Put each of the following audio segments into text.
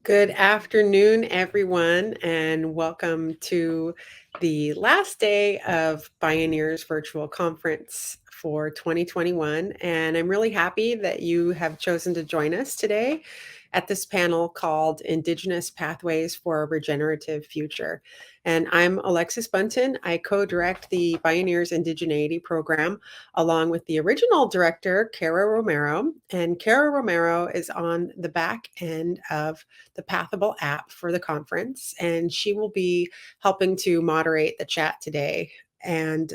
Good afternoon, everyone, and welcome to the last day of Pioneers Virtual Conference for 2021. And I'm really happy that you have chosen to join us today at this panel called Indigenous Pathways for a Regenerative Future. And I'm Alexis Bunton. I co-direct the Pioneers Indigeneity program along with the original director, Kara Romero. And Kara Romero is on the back end of the Pathable app for the conference, and she will be helping to moderate the chat today. And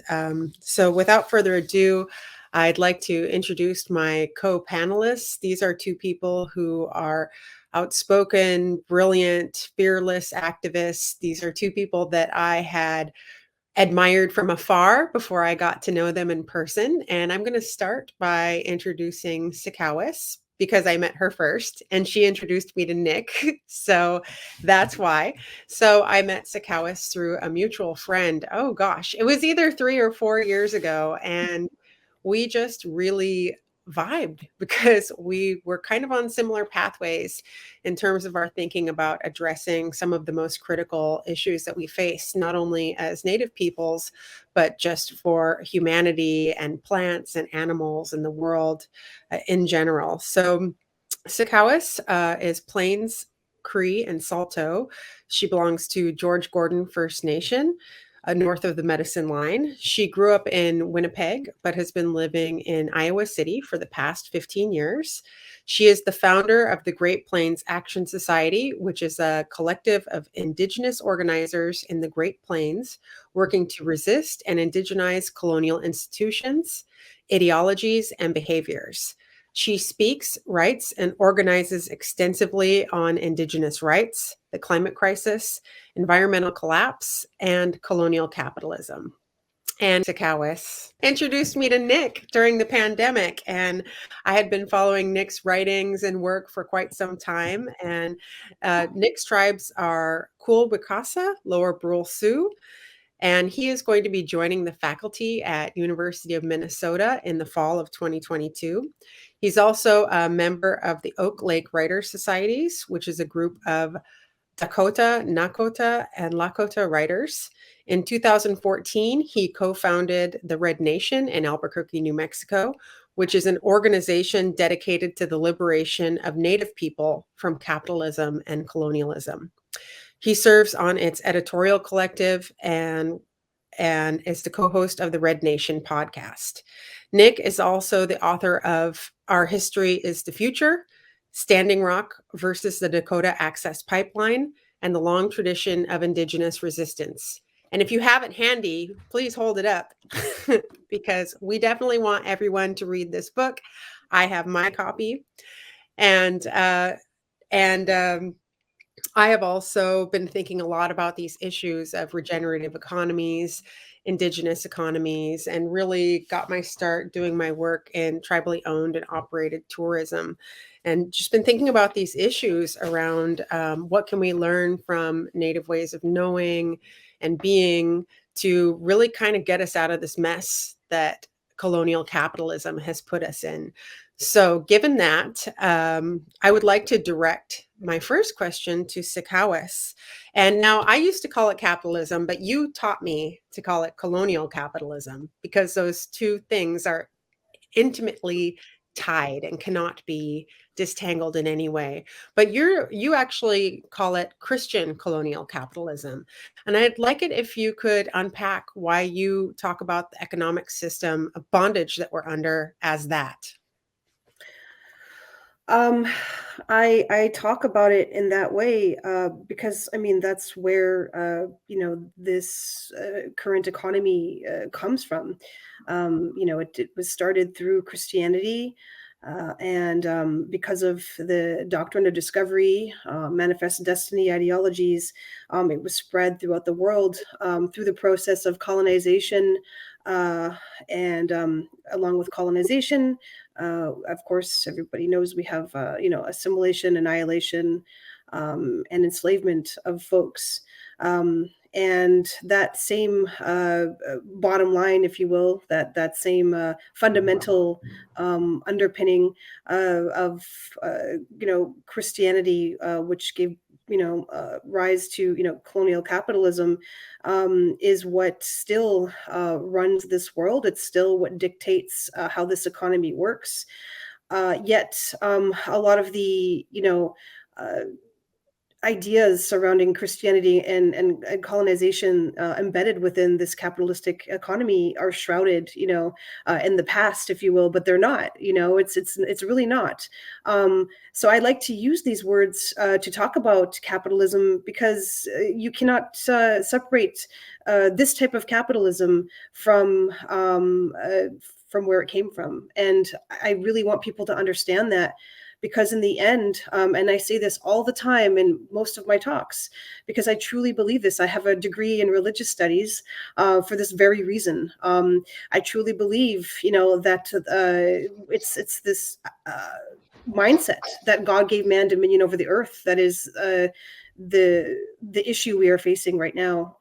so without further ado, I'd like to introduce my co-panelists. These are two people who are outspoken, brilliant, fearless activists. These are two people that I had admired from afar before I got to know them in person. And I'm going to start by introducing Sikawis because I met her first and she introduced me to Nick. So that's why. So I met Sikawis through a mutual friend. Oh gosh, it was either 3 or 4 years ago. And we just really vibed because we were kind of on similar pathways in terms of our thinking about addressing some of the most critical issues that we face, not only as Native peoples, but just for humanity and plants and animals and the world in general. So Sikawis is Plains Cree and Salto. She belongs to George Gordon First Nation, north of the Medicine Line. She grew up in Winnipeg, but has been living in Iowa City for the past 15 years. She is the founder of the Great Plains Action Society, which is a collective of Indigenous organizers in the Great Plains working to resist and indigenize colonial institutions, ideologies, and behaviors. She speaks, writes, and organizes extensively on Indigenous rights, the climate crisis, environmental collapse, and colonial capitalism. And Sikawis introduced me to Nick during the pandemic, and I had been following Nick's writings and work for quite some time. And Nick's tribes are Kul Wicasa, Lower Brule Sioux, and he is going to be joining the faculty at University of Minnesota in the fall of 2022. He's also a member of the Oak Lake Writers Societies, which is a group of Dakota, Nakota, and Lakota writers. In 2014, he co-founded the Red Nation in Albuquerque, New Mexico, which is an organization dedicated to the liberation of Native people from capitalism and colonialism. He serves on its editorial collective and is the co-host of the Red Nation podcast. Nick is also the author of Our History is the Future, Standing Rock versus the Dakota Access Pipeline, and the Long Tradition of Indigenous Resistance. And if you have it handy, please hold it up because we definitely want everyone to read this book. I have my copy, and I have also been thinking a lot about these issues of regenerative economies, indigenous economies, and really got my start doing my work in tribally owned and operated tourism. And just been thinking about these issues around what can we learn from Native ways of knowing and being to really kind of get us out of this mess that colonial capitalism has put us in. So, given that, I would like to direct my first question to Sikawis. And now I used to call it capitalism, but you taught me to call it colonial capitalism because those two things are intimately tied and cannot be distangled in any way. But you actually call it Christian colonial capitalism. And I'd like it if you could unpack why you talk about the economic system of bondage that we're under as that. Um, I talk about it in that way because I mean that's where this current economy comes from. It was started through Christianity, and because of the doctrine of discovery, manifest destiny ideologies, it was spread throughout the world through the process of colonization, and along with colonization. Of course, everybody knows we have, assimilation, annihilation, and enslavement of folks. And that same bottom line, if you will, that same fundamental underpinning of Christianity, which gave rise to colonial capitalism, is what still runs this world. It's still what dictates how this economy works. Yet a lot of the uh, ideas surrounding Christianity and colonization embedded within this capitalistic economy are shrouded, in the past, if you will, but they're not. It's really not. So I like to use these words to talk about capitalism because you cannot separate this type of capitalism from where it came from, and I really want people to understand that, because in the end, and I say this all the time in most of my talks, because I truly believe this. I have a degree in religious studies for this very reason. I truly believe, that it's this mindset that God gave man dominion over the earth that is the issue we are facing right now,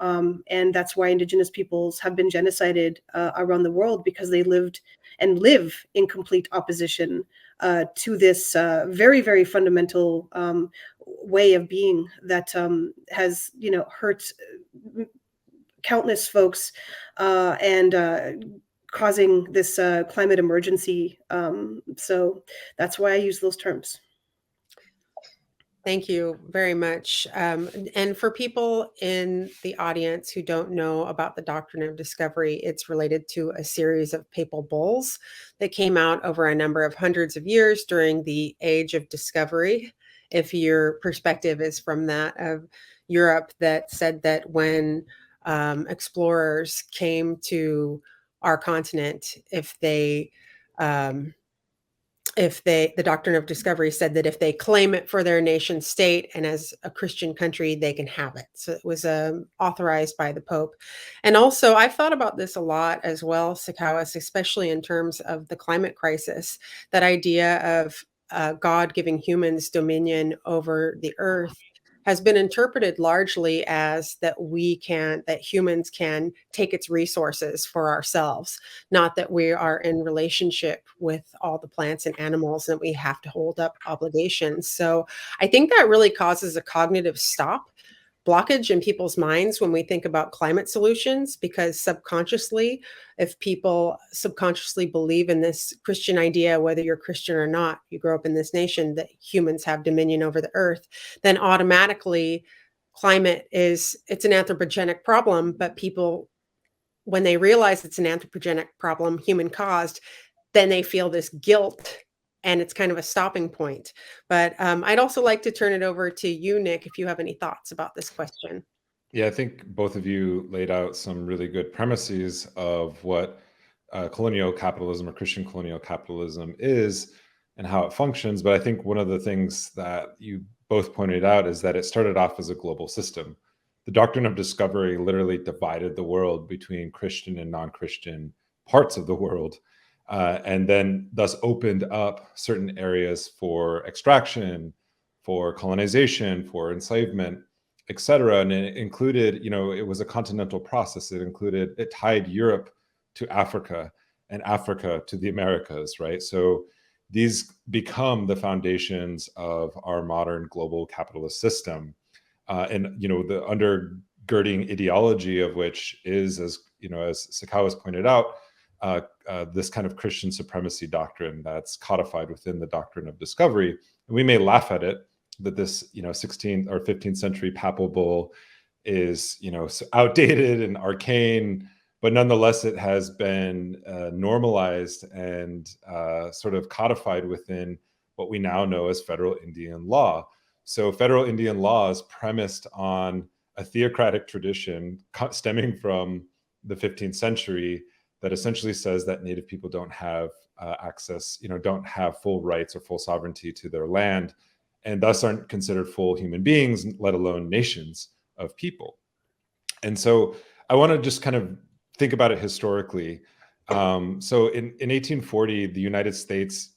and that's why Indigenous peoples have been genocided around the world, because they lived and live in complete opposition to this very, very fundamental way of being that has, hurt countless folks and causing this climate emergency. So that's why I use those terms. Thank you very much. And for people in the audience who don't know about the doctrine of discovery, it's related to a series of papal bulls that came out over a number of hundreds of years during the Age of Discovery. If your perspective is from that of Europe, that said that when explorers came to our continent, the doctrine of discovery said that if they claim it for their nation state and as a Christian country, they can have it. So it was authorized by the Pope. And also, I've thought about this a lot as well, Sakawas, especially in terms of the climate crisis, that idea of God giving humans dominion over the earth has been interpreted largely as that humans can take its resources for ourselves, not that we are in relationship with all the plants and animals and we have to hold up obligations. So I think that really causes a cognitive blockage in people's minds when we think about climate solutions, because subconsciously, if people subconsciously believe in this Christian idea, whether you're Christian or not, you grow up in this nation that humans have dominion over the earth, then automatically it's an anthropogenic problem. But people, when they realize it's an anthropogenic problem, human caused, then they feel this guilt, and it's kind of a stopping point. But I'd also like to turn it over to you, Nick, if you have any thoughts about this question. Yeah, I think both of you laid out some really good premises of what colonial capitalism or Christian colonial capitalism is and how it functions. But I think one of the things that you both pointed out is that it started off as a global system. The doctrine of discovery literally divided the world between Christian and non-Christian parts of the world, and then thus opened up certain areas for extraction, for colonization, for enslavement, etc. And it included, it was a continental process. It tied Europe to Africa and Africa to the Americas, right? So these become the foundations of our modern global capitalist system. And, the undergirding ideology of which is, as Sakawas pointed out, this kind of Christian supremacy doctrine that's codified within the doctrine of discovery. And we may laugh at it, that this 16th or 15th century papal bull is outdated and arcane, but nonetheless it has been normalized and sort of codified within what we now know as federal Indian law. So federal Indian law is premised on a theocratic tradition stemming from the 15th century that essentially says that Native people don't have access, don't have full rights or full sovereignty to their land, and thus aren't considered full human beings, let alone nations of people. And so I want to just kind of think about it historically. So in 1840, the United States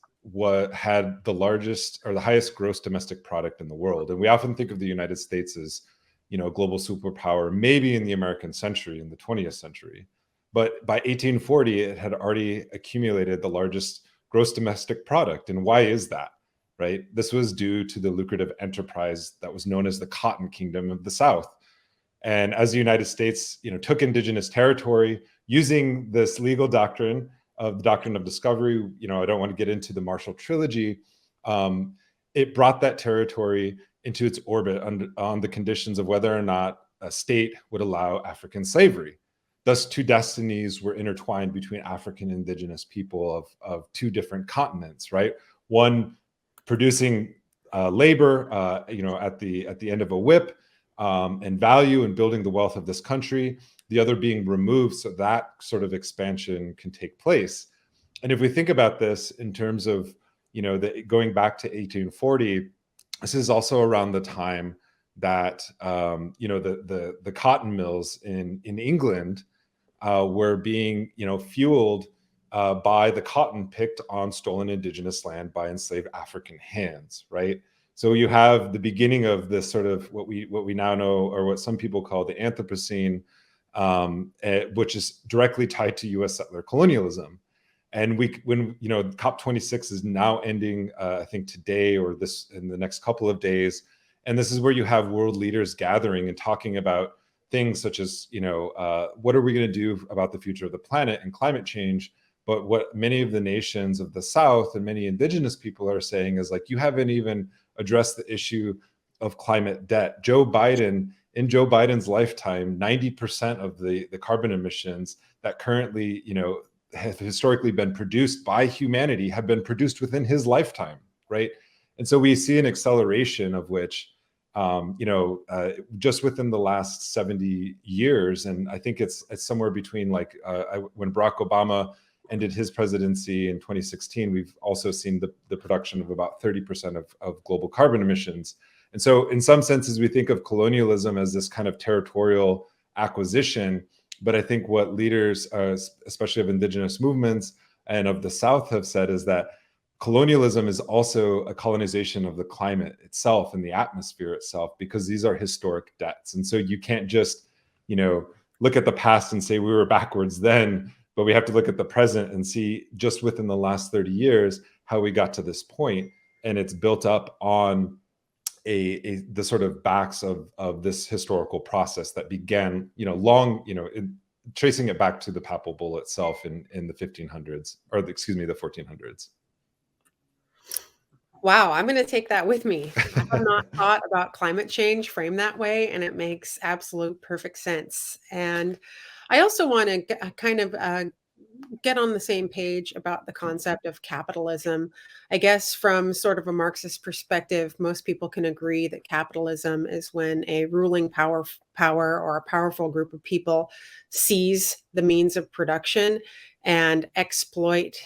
had the largest or the highest gross domestic product in the world. And we often think of the United States as global superpower, maybe in the American century, in the 20th century. But by 1840, it had already accumulated the largest gross domestic product. And why is that? Right? This was due to the lucrative enterprise that was known as the Cotton Kingdom of the South. And as the United States, took indigenous territory using this legal doctrine of the doctrine of discovery, I don't want to get into the Marshall Trilogy. It brought that territory into its orbit on the conditions of whether or not a state would allow African slavery. Thus, two destinies were intertwined between African indigenous people of two different continents, right? One producing labor, at the end of a whip, and value and building the wealth of this country. The other being removed so that sort of expansion can take place. And if we think about this in terms of, going back to 1840, this is also around the time that the cotton mills in England were being fueled by the cotton picked on stolen indigenous land by enslaved African hands, right? So you have the beginning of this sort of what we now know, or what some people call the Anthropocene, which is directly tied to U.S. settler colonialism. And when COP26 is now ending, I think today or in the next couple of days, and this is where you have world leaders gathering and talking about things such as what are we going to do about the future of the planet and climate change. But what many of the nations of the South and many indigenous people are saying is like, you haven't even addressed the issue of climate debt. In Joe Biden's lifetime, 90% of the carbon emissions that currently, have historically been produced by humanity have been produced within his lifetime, right? And so we see an acceleration of which, just within the last 70 years, and I think it's somewhere between when Barack Obama ended his presidency in 2016, we've also seen the production of about 30% of global carbon emissions. And so in some senses, we think of colonialism as this kind of territorial acquisition. But I think what leaders, especially of indigenous movements and of the South, have said is that colonialism is also a colonization of the climate itself and the atmosphere itself, because these are historic debts. And so you can't just, look at the past and say we were backwards then, but we have to look at the present and see just within the last 30 years how we got to this point. And it's built up on the sort of backs of this historical process that began, tracing it back to the Papal Bull itself in the 1500s, or the 1400s. Wow, I'm going to take that with me. I have not thought about climate change framed that way, and it makes absolute perfect sense. And I also want to kind of get on the same page about the concept of capitalism. I guess from sort of a Marxist perspective, most people can agree that capitalism is when a ruling power or a powerful group of people seize the means of production and exploit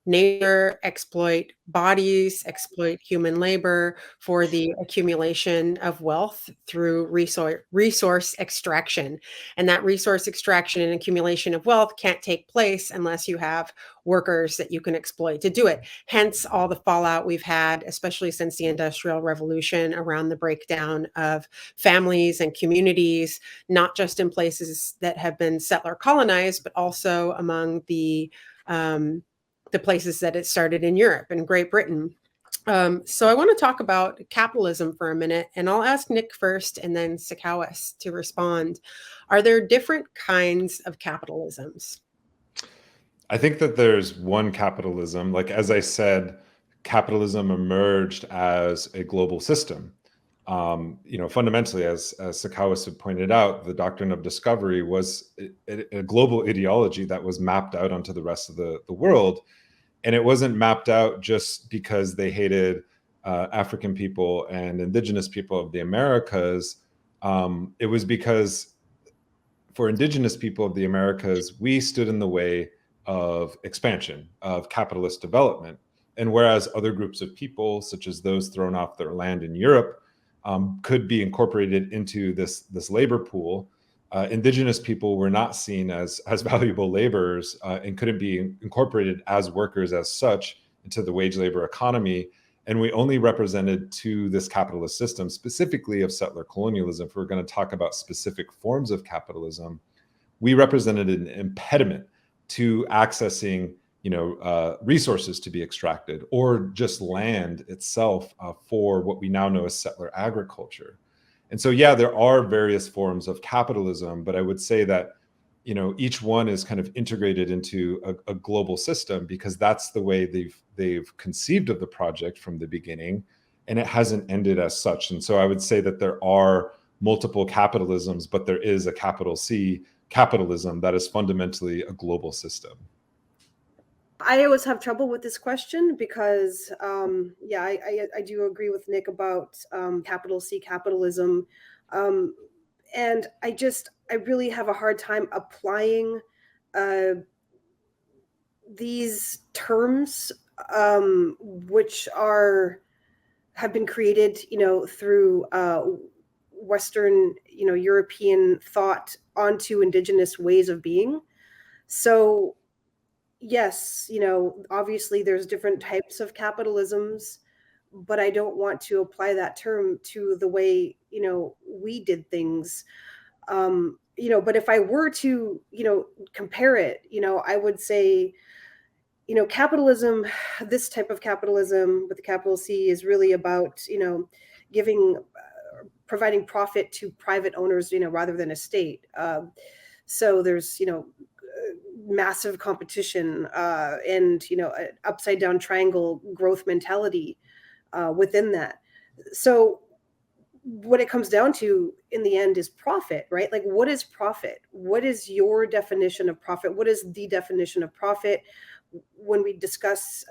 nature, exploit bodies, exploit human labor for the accumulation of wealth through resource extraction. And that resource extraction and accumulation of wealth can't take place unless you have workers that you can exploit to do it. Hence all the fallout we've had, especially since the Industrial Revolution, around the breakdown of families and communities, not just in places that have been settler colonized, but also among the places that it started in Europe and Great Britain. So I want to talk about capitalism for a minute, and I'll ask Nick first and then Sakawas to respond. Are there different kinds of capitalisms? I think that there's one capitalism. Like, as I said, capitalism emerged as a global system. Fundamentally, as Sakawas had pointed out, the doctrine of discovery was a global ideology that was mapped out onto the rest of the world. And it wasn't mapped out just because they hated African people and indigenous people of the Americas. It was because for indigenous people of the Americas, we stood in the way of expansion, of capitalist development. And whereas other groups of people, such as those thrown off their land in Europe, could be incorporated into this labor pool, indigenous people were not seen as valuable laborers and couldn't be incorporated as workers as such into the wage labor economy. And we only represented to this capitalist system, specifically of settler colonialism. If we're going to talk about specific forms of capitalism, we represented an impediment to accessing, resources to be extracted, or just land itself for what we now know as settler agriculture. And so, yeah, there are various forms of capitalism, but I would say that each one is kind of integrated into a global system, because that's the way they've conceived of the project from the beginning, and it hasn't ended as such. And so I would say that there are multiple capitalisms, but there is a capital C capitalism that is fundamentally a global system. I always have trouble with this question because, I do agree with Nick about capital C capitalism. And I really have a hard time applying these terms, which have been created, through Western, European thought onto indigenous ways of being. So yes, obviously there's different types of capitalisms, but I don't want to apply that term to the way, we did things. But if I were to, compare it, I would say, capitalism, this type of capitalism with the capital C, is really about, giving, providing profit to private owners, rather than a state. So there's, massive competition, and an upside down triangle growth mentality within that. So what it comes down to in the end is profit, right? Like, what is profit? What is your definition of profit? What is the definition of profit when we discuss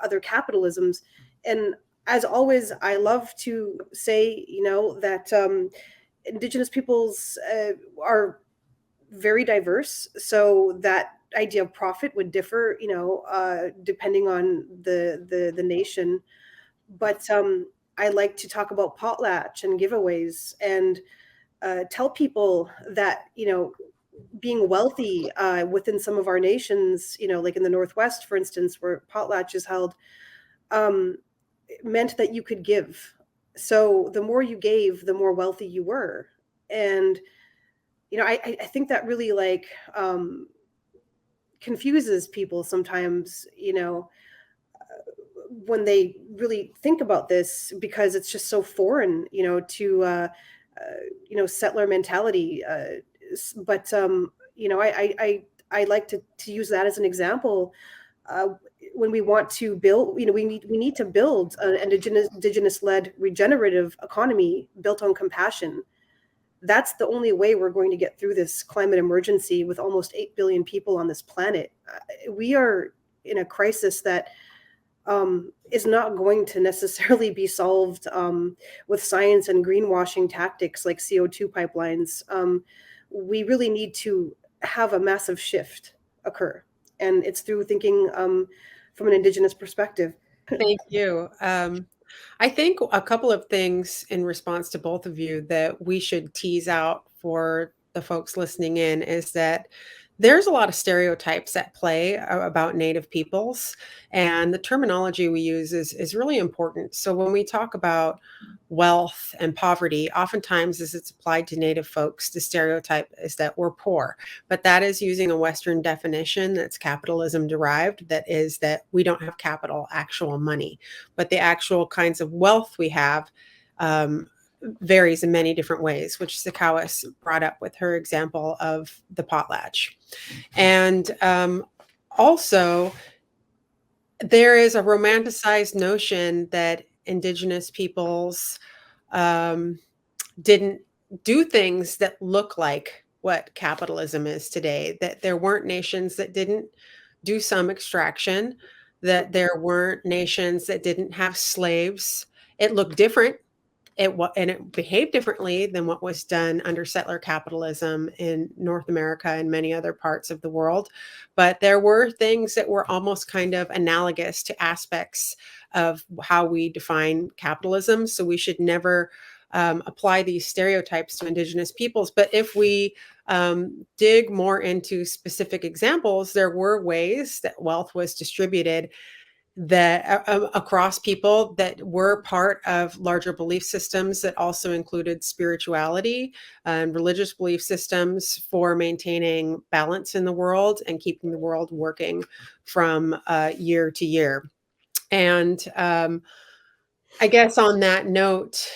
other capitalisms? And as always, I love to say, that indigenous peoples are very diverse. So that idea of profit would differ, depending on the nation. But I like to talk about potlatch and giveaways, and tell people that, being wealthy within some of our nations, like in the Northwest, for instance, where potlatch is held, meant that you could give. So the more you gave, the more wealthy you were. And I think that really confuses people sometimes, when they really think about this, because it's just so foreign, to settler mentality. But I like to use that as an example. When we want to build, we need to build an indigenous-led regenerative economy built on compassion. That's the only way we're going to get through this climate emergency with almost 8 billion people on this planet. We are in a crisis that is not going to necessarily be solved with science and greenwashing tactics like CO2 pipelines. We really need to have a massive shift occur, and it's through thinking from an indigenous perspective. Thank you. I think a couple of things in response to both of you that we should tease out for the folks listening in is that there's a lot of stereotypes at play about Native peoples, and the terminology we use is really important. So when we talk about wealth and poverty, oftentimes as it's applied to Native folks, the stereotype is that we're poor, but that is using a Western definition that's capitalism derived, that is that we don't have capital, actual money, but the actual kinds of wealth we have varies in many different ways, which Sakawas brought up with her example of the potlatch. And also, there is a romanticized notion that Indigenous peoples didn't do things that look like what capitalism is today, that there weren't nations that didn't do some extraction, that there weren't nations that didn't have slaves. It looked different. It behaved differently than what was done under settler capitalism in North America and many other parts of the world. But there were things that were almost kind of analogous to aspects of how we define capitalism. So we should never apply these stereotypes to Indigenous peoples. But if we dig more into specific examples, there were ways that wealth was distributed that across people that were part of larger belief systems that also included spirituality and religious belief systems for maintaining balance in the world and keeping the world working from year to year. And I guess on that note,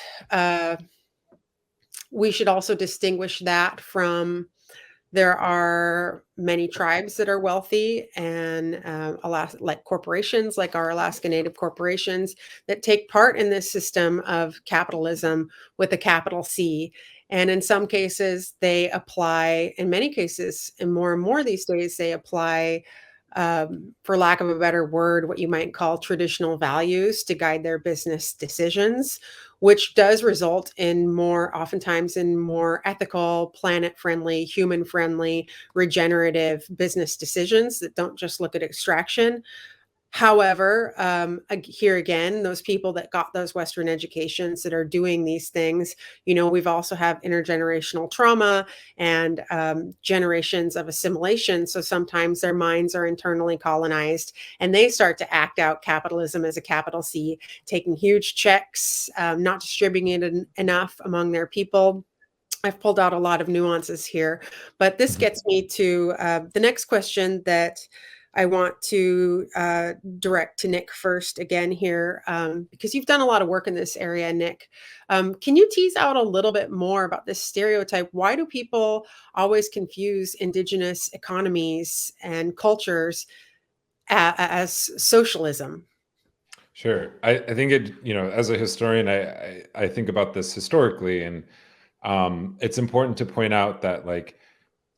we should also distinguish that from there are many tribes that are wealthy and like corporations, like our Alaska Native corporations, that take part in this system of capitalism with a capital C. And in some cases, they apply, in many cases, and more these days, they apply, for lack of a better word, what you might call traditional values to guide their business decisions, which does result in oftentimes in more ethical, planet friendly, human friendly, regenerative business decisions that don't just look at extraction. However, here again, those people that got those Western educations that are doing these things, we've also have intergenerational trauma and generations of assimilation. So sometimes their minds are internally colonized and they start to act out capitalism as a capital C, taking huge checks, not distributing it enough among their people. I've pulled out a lot of nuances here, but this gets me to the next question that I want to direct to Nick first again here, because you've done a lot of work in this area, Nick. Can you tease out a little bit more about this stereotype? Why do people always confuse indigenous economies and cultures as socialism? Sure. I think as a historian, I think about this historically, and it's important to point out that like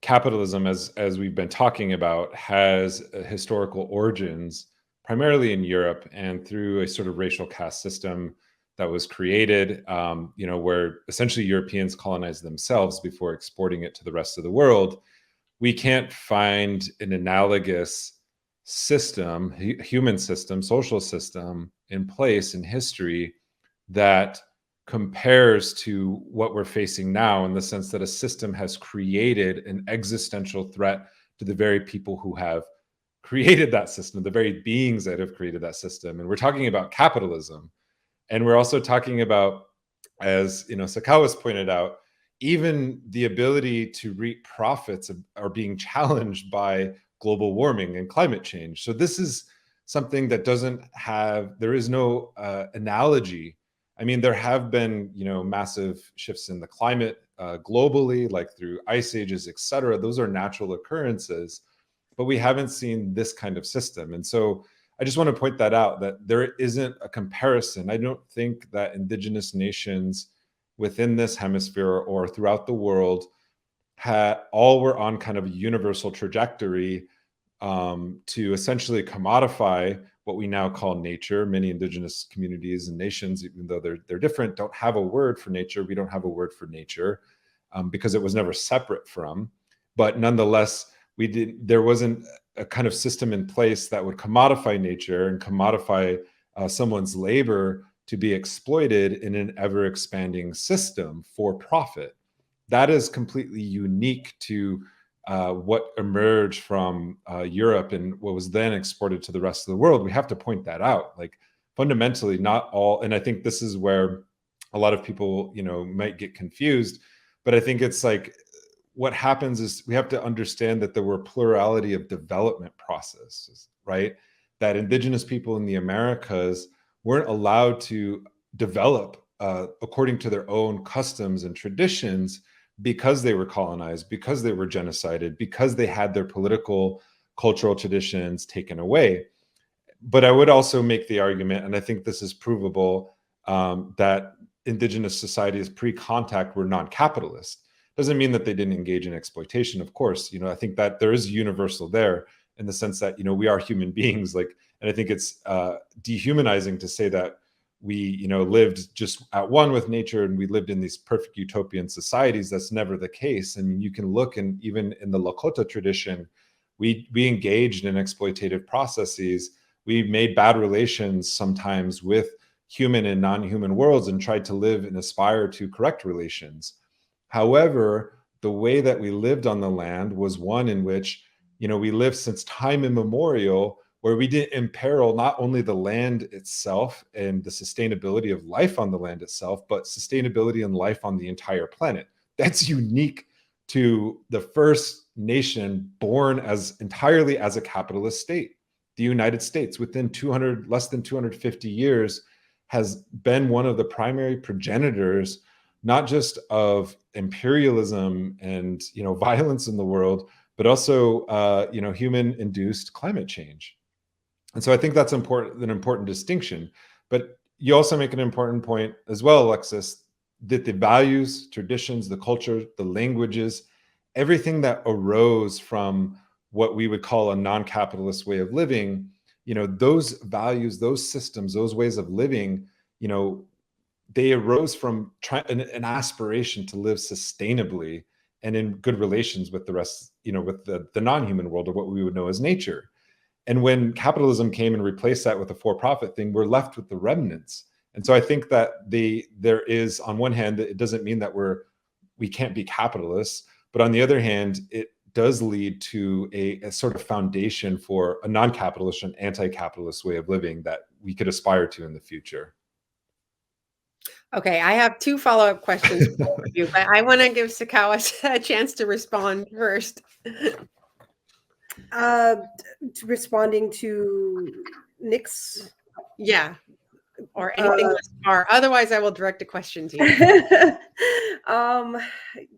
capitalism, as we've been talking about, has historical origins primarily in Europe and through a sort of racial caste system that was created, where essentially Europeans colonized themselves before exporting it to the rest of the world. We can't find an analogous system, human system, social system in place in history that compares to what we're facing now, in the sense that a system has created an existential threat to the very people who have created that system, the very beings that have created that system. And we're talking about capitalism. And we're also talking about, as Sakawa's pointed out, even the ability to reap profits are being challenged by global warming and climate change. So this is something that there is no analogy. I mean, there have been, massive shifts in the climate globally, like through ice ages, et cetera. Those are natural occurrences, but we haven't seen this kind of system. And so I just want to point that out, that there isn't a comparison. I don't think that indigenous nations within this hemisphere or throughout the world all were on kind of a universal trajectory to essentially commodify what we now call nature. Many indigenous communities and nations, even though they're different, don't have a word for nature. We don't have a word for nature because it was never separate from. But nonetheless, there wasn't a kind of system in place that would commodify nature and commodify someone's labor to be exploited in an ever-expanding system for profit. That is completely unique to what emerged from Europe and what was then exported to the rest of the world. We have to point that out. Like, fundamentally, not all, and I think this is where a lot of people, might get confused, but I think it's like, what happens is we have to understand that there were a plurality of development processes, right? That indigenous people in the Americas weren't allowed to develop according to their own customs and traditions, because they were colonized, because they were genocided, because they had their political, cultural traditions taken away. But I would also make the argument, and I think this is provable, that indigenous societies pre-contact were non-capitalist. Doesn't mean that they didn't engage in exploitation, of course. I think that there is universal there, in the sense that, we are human beings. And I think it's dehumanizing to say that we, lived just at one with nature and we lived in these perfect utopian societies. That's never the case. And you can look, and even in the Lakota tradition, we engaged in exploitative processes. We made bad relations sometimes with human and non-human worlds and tried to live and aspire to correct relations. However, the way that we lived on the land was one in which, we lived since time immemorial where we didn't imperil not only the land itself and the sustainability of life on the land itself, but sustainability and life on the entire planet. That's unique to the first nation born as entirely as a capitalist state. The United States, within less than 250 years, has been one of the primary progenitors, not just of imperialism and violence in the world, but also human-induced climate change. And so I think that's an important distinction. But you also make an important point as well, Alexis, that the values, traditions, the culture, the languages, everything that arose from what we would call a non-capitalist way of living, those values, those systems, those ways of living, they arose from an aspiration to live sustainably and in good relations with the rest, with the non-human world, or what we would know as nature. And when capitalism came and replaced that with a for-profit thing, we're left with the remnants. And so I think that there is, on one hand, it doesn't mean that we can't be capitalists, but on the other hand, it does lead to a sort of foundation for a non-capitalist and anti-capitalist way of living that we could aspire to in the future. Okay, I have 2 follow-up questions for you, but I want to give Sakawa a chance to respond first. Responding to Nick's, yeah, or anything thus far. Otherwise, I will direct a question to you.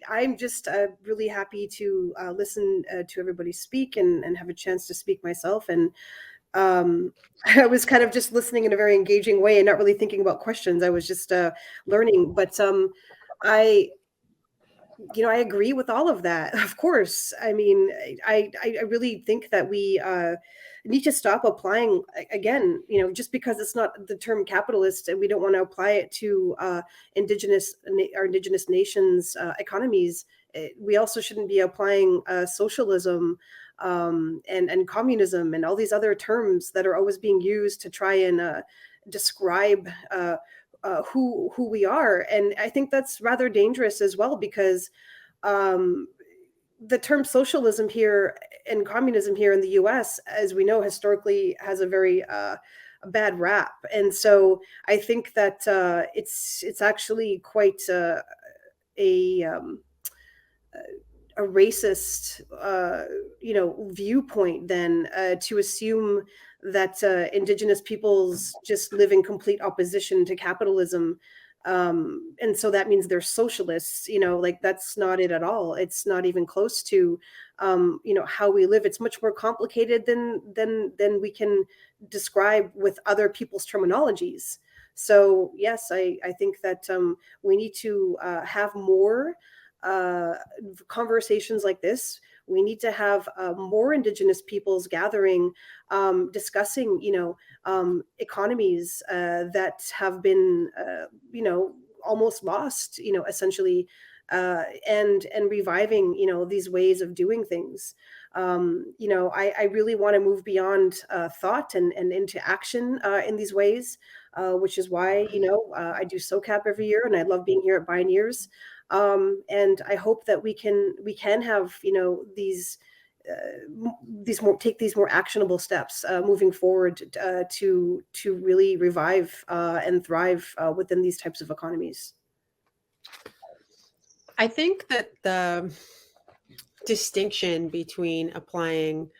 I'm just really happy to listen to everybody speak and have a chance to speak myself. And I was kind of just listening in a very engaging way and not really thinking about questions. I was just learning. But I agree with all of that. Of course. I mean, I really think that we need to stop applying, again, just because it's not the term capitalist and we don't want to apply it to our indigenous nations' economies. We also shouldn't be applying socialism and communism and all these other terms that are always being used to try and describe who we are. And I think that's rather dangerous as well, because the term socialism here and communism here in the US, as we know, historically has a very bad rap. And so I think that it's actually quite a racist, viewpoint then to assume that indigenous peoples just live in complete opposition to capitalism. And so that means they're socialists, that's not it at all. It's not even close to, how we live. It's much more complicated than we can describe with other people's terminologies. So yes, I think that we need to have more conversations like this. We need to have more indigenous peoples gathering, discussing, economies that have been, almost lost, essentially, and reviving, these ways of doing things. I really want to move beyond thought and into action in these ways, which is why, I do SOCAP every year, and I love being here at Bioneers. And I hope that we can have, these more actionable steps moving forward to really revive and thrive within these types of economies. I think that the distinction between applying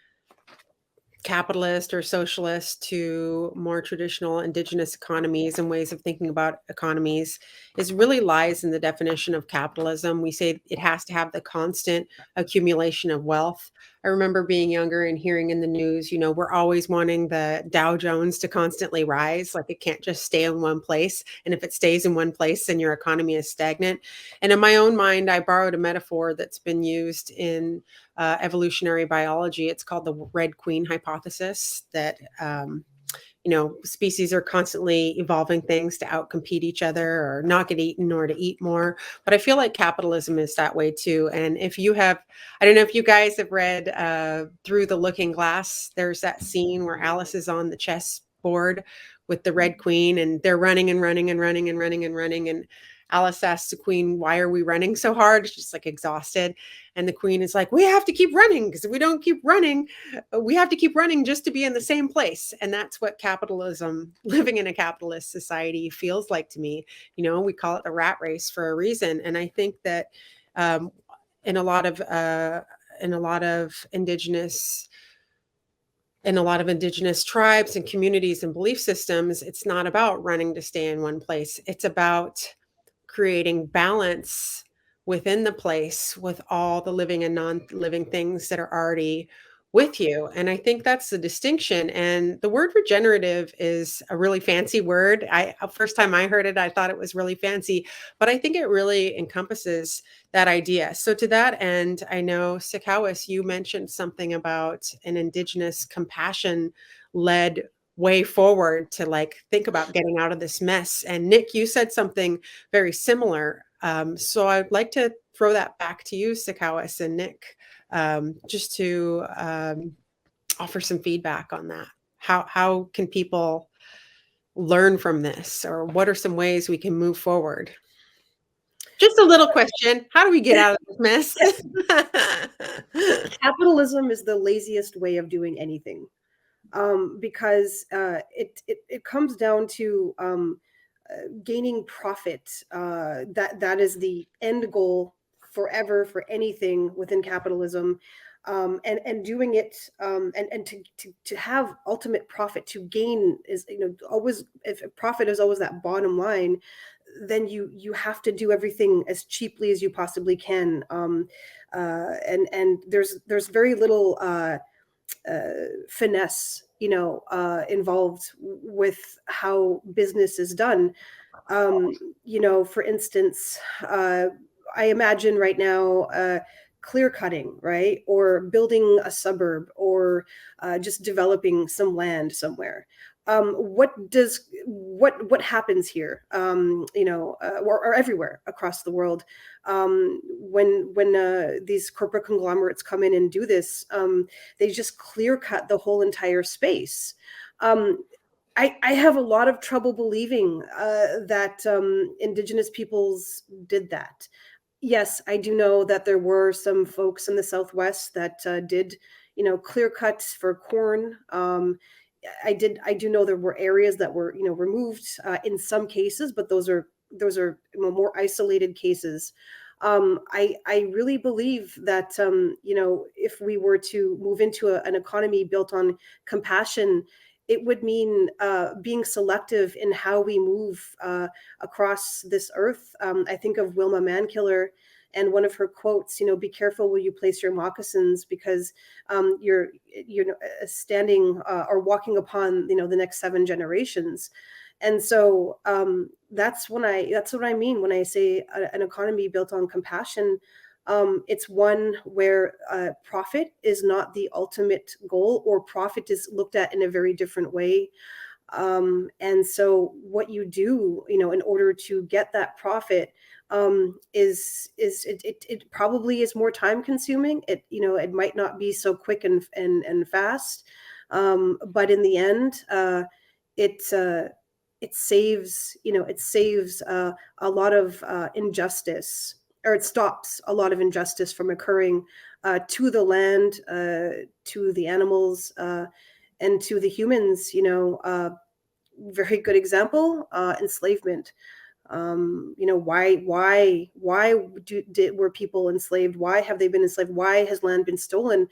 capitalist or socialist to more traditional indigenous economies and ways of thinking about economies is really lies in the definition of capitalism. We say it has to have the constant accumulation of wealth. I remember being younger and hearing in the news, we're always wanting the Dow Jones to constantly rise. Like, it can't just stay in one place. And if it stays in one place, then your economy is stagnant. And in my own mind, I borrowed a metaphor that's been used in evolutionary biology. It's called the Red Queen hypothesis, that species are constantly evolving things to outcompete each other or not get eaten or to eat more. But I feel like capitalism is that way too. And if you have, I don't know if you guys have read Through the Looking Glass, there's that scene where Alice is on the chess board with the Red Queen, and they're running and running and running and running and running. And Alice asks the queen, why are we running so hard? She's like exhausted. And the queen is like, we have to keep running, because if we don't keep running, we have to keep running just to be in the same place. And that's what capitalism, living in a capitalist society, feels like to me. You know, we call it the rat race for a reason. And I think that in a lot of indigenous tribes and communities and belief systems, it's not about running to stay in one place. It's about creating balance within the place with all the living and non-living things that are already with you. And I think that's the distinction. And the word regenerative is a really fancy word. First time I heard it, I thought it was really fancy, but I think it really encompasses that idea. So to that end, I know, Sikawis, you mentioned something about an indigenous compassion led way forward to like think about getting out of this mess. And Nick, you said something very similar. So I'd like to throw that back to you, Sikawis and Nick, just to offer some feedback on that. How can people learn from this, or what are some ways we can move forward? Just a little question. How do we get out of this mess? Capitalism is the laziest way of doing anything. Because it comes down to gaining profit. That is the end goal forever for anything within capitalism, and doing it, and to have ultimate profit, to gain is, always, if profit is always that bottom line, then you have to do everything as cheaply as you possibly can, and there's very little finesse, involved with how business is done. For instance, I imagine right now, clear cutting, right, or building a suburb, or just developing some land somewhere. What happens here, or everywhere across the world, when these corporate conglomerates come in and do this? They just clear cut the whole entire space. I have a lot of trouble believing that indigenous peoples did that. Yes, I do know that there were some folks in the Southwest that did, clear cuts for corn. I do know there were areas that were, removed in some cases, but those are more isolated cases. I really believe that if we were to move into an economy built on compassion, it would mean being selective in how we move across this earth. I think of Wilma Mankiller and one of her quotes, be careful where you place your moccasins, because you're standing or walking upon, the next 7 generations. And so that's what I mean when I say an economy built on compassion. It's one where profit is not the ultimate goal, or profit is looked at in a very different way. And so what you do, in order to get that profit, it probably is more time consuming. It might not be so quick and fast, but in the end, it saves a lot of injustice, or it stops a lot of injustice from occurring to the land, to the animals, and to the humans. Very good example, enslavement. Why were people enslaved? Why have they been enslaved? Why has land been stolen?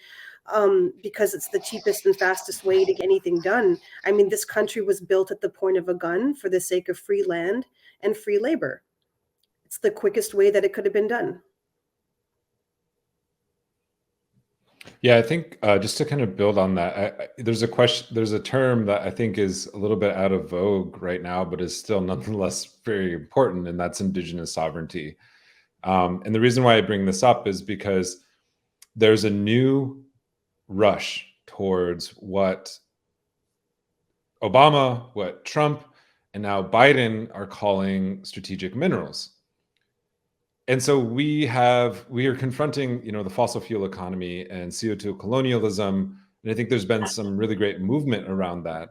Because it's the cheapest and fastest way to get anything done. I mean, this country was built at the point of a gun for the sake of free land and free labor. It's the quickest way that it could have been done. Yeah, I think just to kind of build on that, there's a term that I think is a little bit out of vogue right now, but is still nonetheless very important, and that's indigenous sovereignty. And the reason why I bring this up is because there's a new rush towards what Obama, what Trump, and now Biden are calling strategic minerals. And so we are confronting, the fossil fuel economy and CO2 colonialism. And I think there's been some really great movement around that.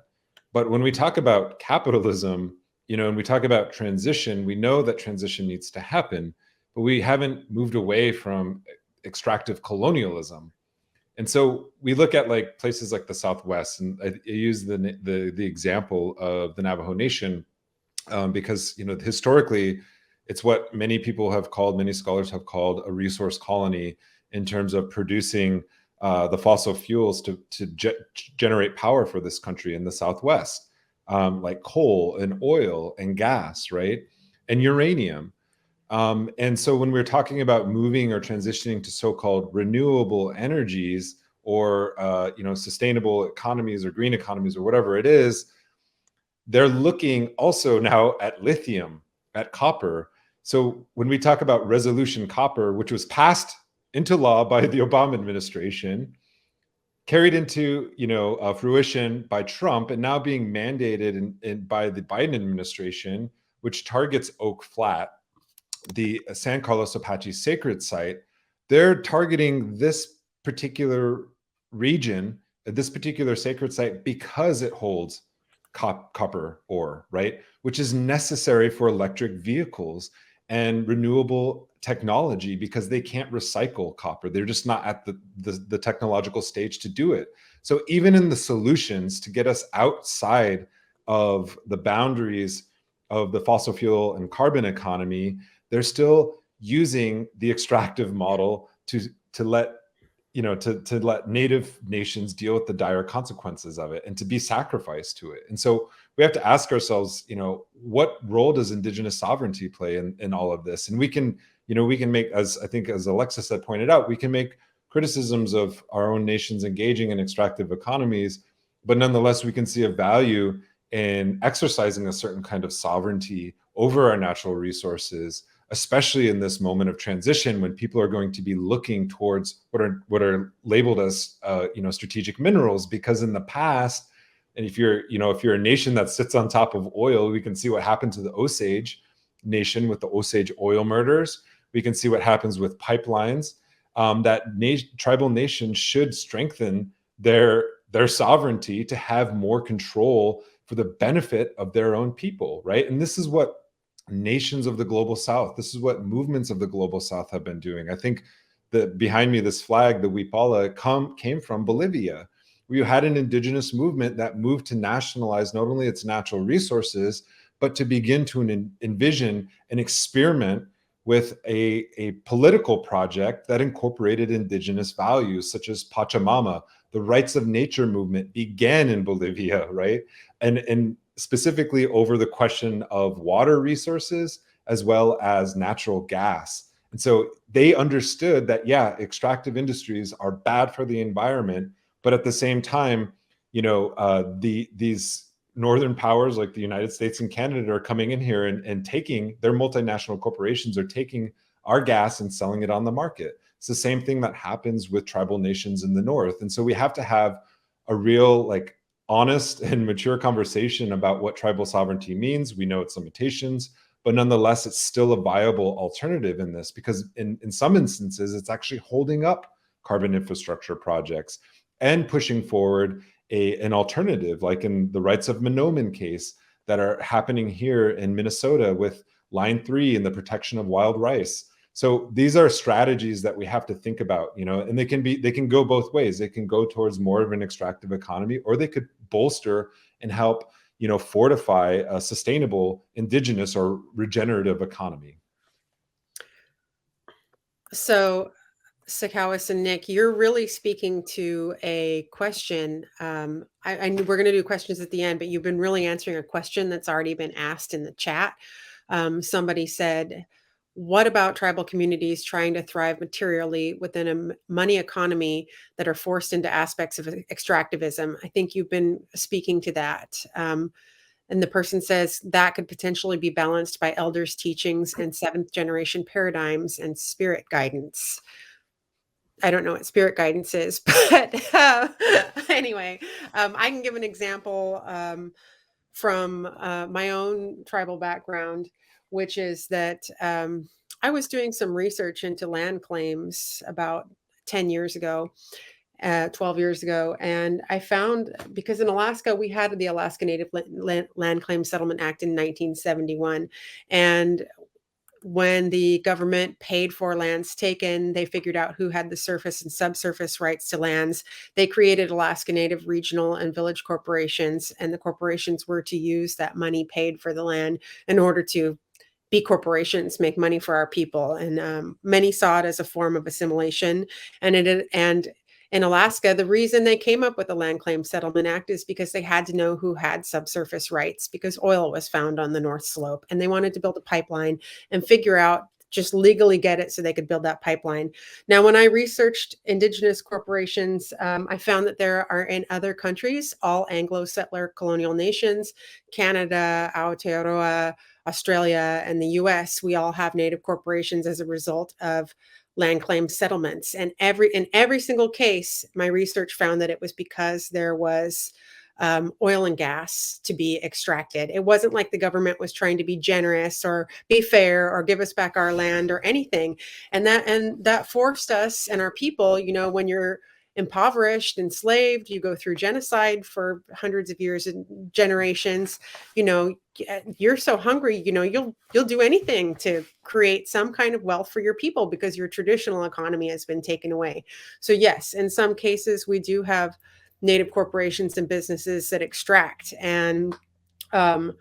But when we talk about capitalism, and we talk about transition, we know that transition needs to happen, but we haven't moved away from extractive colonialism. And so we look at like places like the Southwest, and I use the example of the Navajo Nation, because historically, it's what many scholars have called a resource colony in terms of producing the fossil fuels to generate power for this country in the Southwest, like coal and oil and gas, right, and uranium. And so when we're talking about moving or transitioning to so-called renewable energies, or sustainable economies or green economies or whatever it is, they're looking also now at lithium, at copper. So when we talk about Resolution Copper, which was passed into law by the Obama administration, carried into fruition by Trump, and now being mandated by the Biden administration, which targets Oak Flat, the San Carlos Apache sacred site, they're targeting this particular region, this particular sacred site, because it holds copper ore, right? Which is necessary for electric vehicles and renewable technology, because they can't recycle copper. They're just not at the technological stage to do it. So even in the solutions to get us outside of the boundaries of the fossil fuel and carbon economy, they're still using the extractive model to let native nations deal with the dire consequences of it and to be sacrificed to it. And so we have to ask ourselves, what role does indigenous sovereignty play in all of this? And we can make, as I think, as Alexis had pointed out, we can make criticisms of our own nations engaging in extractive economies, but nonetheless, we can see a value in exercising a certain kind of sovereignty over our natural resources, especially in this moment of transition, when people are going to be looking towards what are labeled as strategic minerals. Because in the past, and if you're a nation that sits on top of oil, we can see what happened to the Osage Nation with the Osage oil murders. We can see what happens with pipelines. Tribal nations should strengthen their sovereignty to have more control for the benefit of their own people, right? And this is what nations of the global South, this is what movements of the global South have been doing. I think that behind me, this flag, the Huipala, came from Bolivia, where you had an indigenous movement that moved to nationalize not only its natural resources, but to begin to envision an experiment with a political project that incorporated indigenous values, such as Pachamama. The rights of nature movement began in Bolivia, right? And specifically over the question of water resources as well as natural gas. And so they understood that, extractive industries are bad for the environment, but at the same time, these northern powers like the United States and Canada are coming in here and taking, their multinational corporations are taking our gas and selling it on the market. It's the same thing that happens with tribal nations in the North. And so we have to have a real, honest and mature conversation about what tribal sovereignty means. We know its limitations, but nonetheless, it's still a viable alternative in this, because in some instances, it's actually holding up carbon infrastructure projects and pushing forward an alternative, like in the Rights of Mahnomen case that are happening here in Minnesota with Line 3 and the protection of wild rice. So these are strategies that we have to think about, and they can go both ways. They can go towards more of an extractive economy, or they could bolster and help, fortify a sustainable indigenous or regenerative economy. So, Sakowis and Nick, you're really speaking to a question. We're going to do questions at the end, but you've been really answering a question that's already been asked in the chat. Somebody said, what about tribal communities trying to thrive materially within a money economy that are forced into aspects of extractivism? I think you've been speaking to that. And the person says that could potentially be balanced by elders' teachings and seventh generation paradigms and spirit guidance. I don't know what spirit guidance is, but anyway, I can give an example from my own tribal background, which is that I was doing some research into land claims about 10 years ago. 12 years ago. And I found, because in Alaska, we had the Alaska Native Land Claim Settlement Act in 1971. And when the government paid for lands taken, they figured out who had the surface and subsurface rights to lands. They created Alaska Native regional and village corporations, and the corporations were to use that money paid for the land in order to be corporations, make money for our people. And many saw it as a form of assimilation. And in Alaska, the reason they came up with the Land Claim Settlement Act is because they had to know who had subsurface rights, because oil was found on the North Slope, and they wanted to build a pipeline and figure out, just legally get it so they could build that pipeline. Now, when I researched Indigenous corporations, I found that there are in other countries, all Anglo-settler colonial nations, Canada, Aotearoa, Australia, and the US, we all have Native corporations as a result of land claim settlements. And in every single case, my research found that it was because there was oil and gas to be extracted. It wasn't like the government was trying to be generous or be fair or give us back our land or anything. And that forced us and our people, when you're impoverished, enslaved, you go through genocide for hundreds of years and generations, you're so hungry, you'll do anything to create some kind of wealth for your people because your traditional economy has been taken away. So yes, in some cases we do have Native corporations and businesses that extract. And are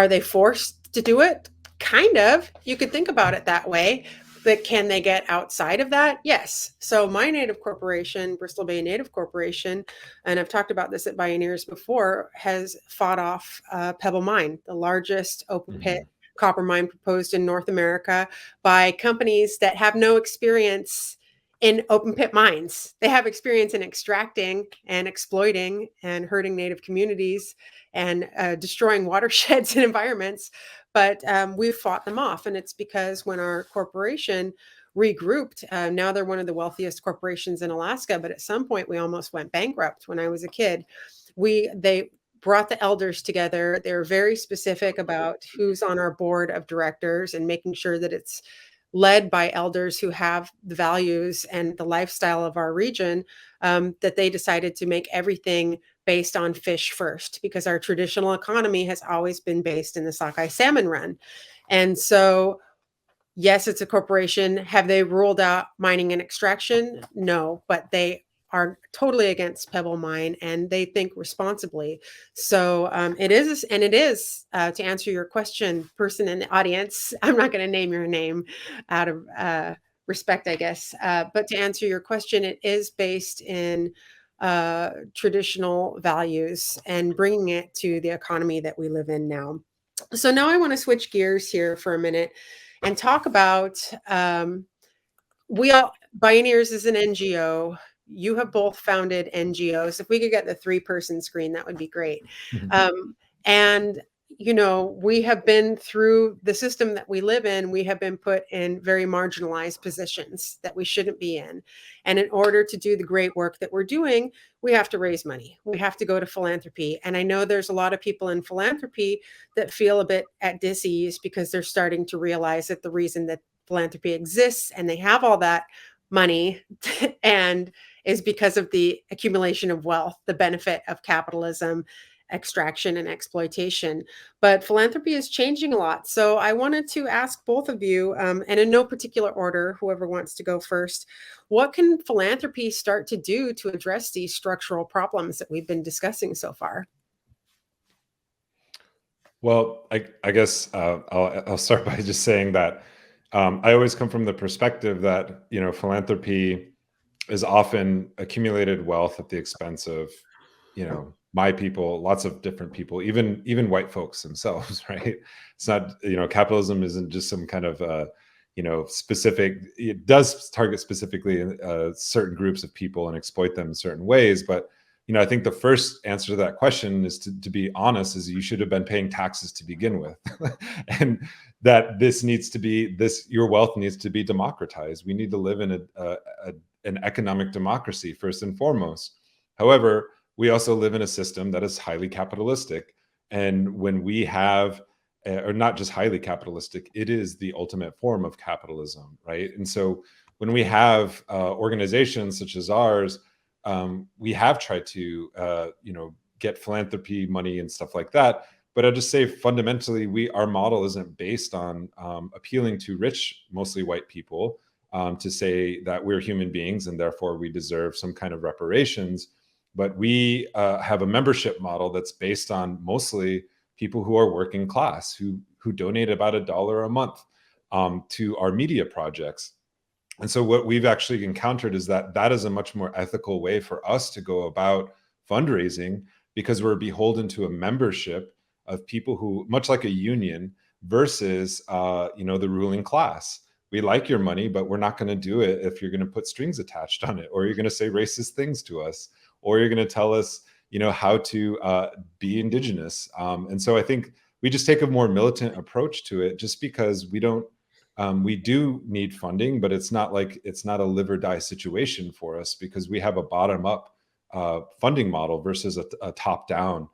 they forced to do it? Kind of. You could think about it that way. But can they get outside of that? Yes. So my Native corporation, Bristol Bay Native Corporation, and I've talked about this at Bioneers before, has fought off Pebble Mine, the largest open pit copper mine proposed in North America, by companies that have no experience in open pit mines. They have experience in extracting and exploiting and hurting Native communities and destroying watersheds and environments. But we've fought them off. And it's because when our corporation regrouped, now they're one of the wealthiest corporations in Alaska, but at some point we almost went bankrupt when I was a kid. They brought the elders together. They were very specific about who's on our board of directors and making sure that it's led by elders who have the values and the lifestyle of our region, that they decided to make everything based on fish first, because our traditional economy has always been based in the sockeye salmon run. And so, yes, it's a corporation. Have they ruled out mining and extraction? No, but they are totally against Pebble Mine, and they think responsibly. So it is, to answer your question, person in the audience, I'm not going to name your name out of respect, I guess. But to answer your question, it is based in traditional values and bringing it to the economy that we live in now. So now I want to switch gears here for a minute and talk about, Bioneers is an NGO. You have both founded NGOs. If we could get the 3-person screen, that would be great. And we have been through the system that we live in. We have been put in very marginalized positions that we shouldn't be in. And in order to do the great work that we're doing, we have to raise money. We have to go to philanthropy. And I know there's a lot of people in philanthropy that feel a bit at dis-ease because they're starting to realize that the reason that philanthropy exists and they have all that money and is because of the accumulation of wealth, the benefit of capitalism, extraction and exploitation. But philanthropy is changing a lot. So I wanted to ask both of you, and in no particular order, whoever wants to go first, what can philanthropy start to do to address these structural problems that we've been discussing so far? Well, I guess I'll start by just saying that I always come from the perspective that philanthropy is often accumulated wealth at the expense of my people, lots of different people, even white folks themselves, right? It's not capitalism isn't just some kind of specific. It does target specifically certain groups of people and exploit them in certain ways, but I think the first answer to that question is to be honest, is you should have been paying taxes to begin with. And that your wealth needs to be democratized. We need to live in an economic democracy first and foremost. However, we also live in a system that is highly capitalistic. And when we have, or not just highly capitalistic, it is the ultimate form of capitalism, right? And so when we have organizations such as ours, we have tried to, get philanthropy money and stuff like that. But I'll just say fundamentally, our model isn't based on appealing to rich, mostly white people, to say that we're human beings and therefore we deserve some kind of reparations. But we have a membership model that's based on mostly people who are working class, who donate about $1 a month to our media projects. And so what we've actually encountered is that is a much more ethical way for us to go about fundraising, because we're beholden to a membership of people who, much like a union, versus the ruling class. We like your money, but we're not going to do it if you're going to put strings attached on it, or you're going to say racist things to us, or you're going to tell us how to be indigenous. And so I think we just take a more militant approach to it, just because we do need funding, but it's not a live or die situation for us, because we have a bottom up funding model versus a top down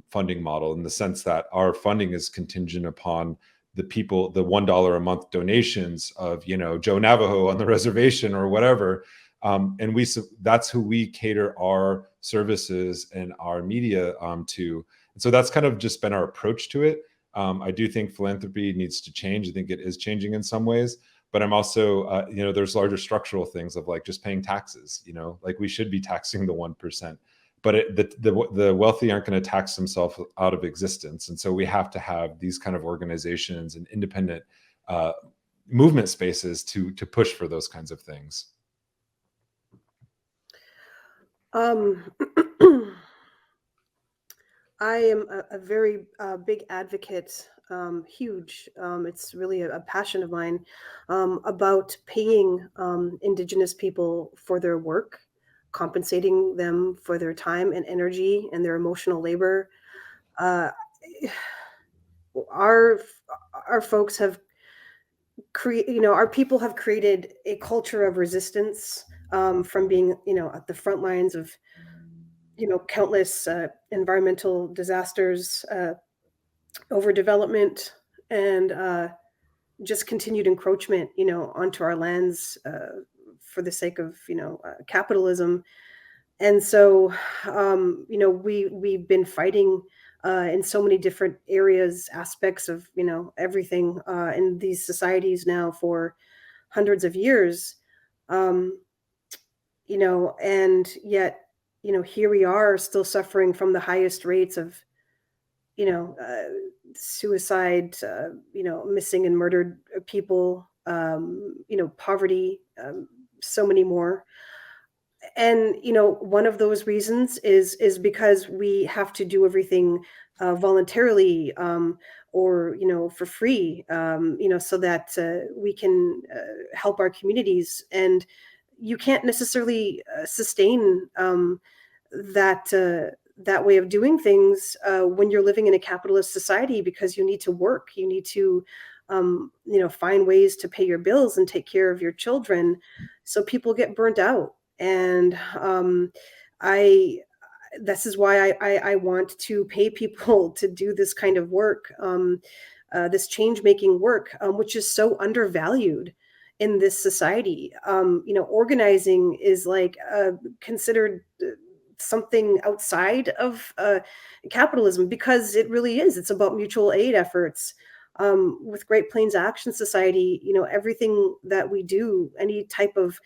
funding model, in the sense that our funding is contingent upon the people, the $1 a month donations of Joe Navajo on the reservation or whatever, and that's who we cater our services and our media to. And so that's kind of just been our approach to it. I do think philanthropy needs to change. I think it is changing in some ways, but I'm also, there's larger structural things of like just paying taxes. Like we should be taxing the 1%, but the wealthy aren't going to tax themselves out of existence. And so we have to have these kind of organizations and independent movement spaces to push for those kinds of things. I am a very big advocate, huge. It's really a passion of mine, about paying Indigenous people for their work, compensating them for their time and energy and their emotional labor. Our folks have our people have created a culture of resistance, from being at the front lines of countless environmental disasters, overdevelopment, and just continued encroachment onto our lands, for the sake of capitalism. And so we've been fighting in so many different areas, aspects of everything in these societies now for hundreds of years, and yet here we are still suffering from the highest rates of suicide, missing and murdered people, poverty, so many more. And one of those reasons is because we have to do everything voluntarily, or for free, so that we can help our communities. And you can't necessarily sustain that way of doing things when you're living in a capitalist society, because you need to work, you need to find ways to pay your bills and take care of your children. So people get burnt out. And this is why I want to pay people to do this kind of work, this change-making work, which is so undervalued in this society. Organizing is like considered something outside of capitalism, because it really is. It's about mutual aid efforts. With Great Plains Action Society, everything that we do, any type of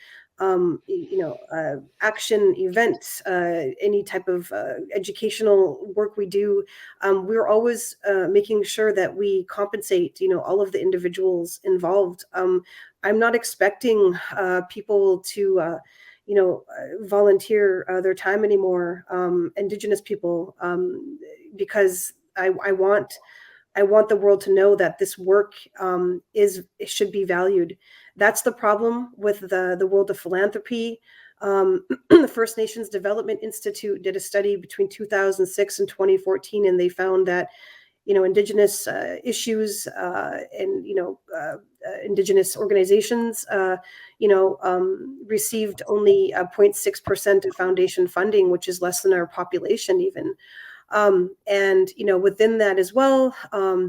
action event, any type of educational work we do, we're always making sure that we compensate all of the individuals involved. I'm not expecting people to volunteer their time anymore, Indigenous people, because I want the world to know that this work it should be valued. That's the problem with the world of philanthropy. The First Nations Development Institute did a study between 2006 and 2014, and they found that Indigenous issues and Indigenous organizations received only 0.6% of foundation funding, which is less than our population even. And within that as well,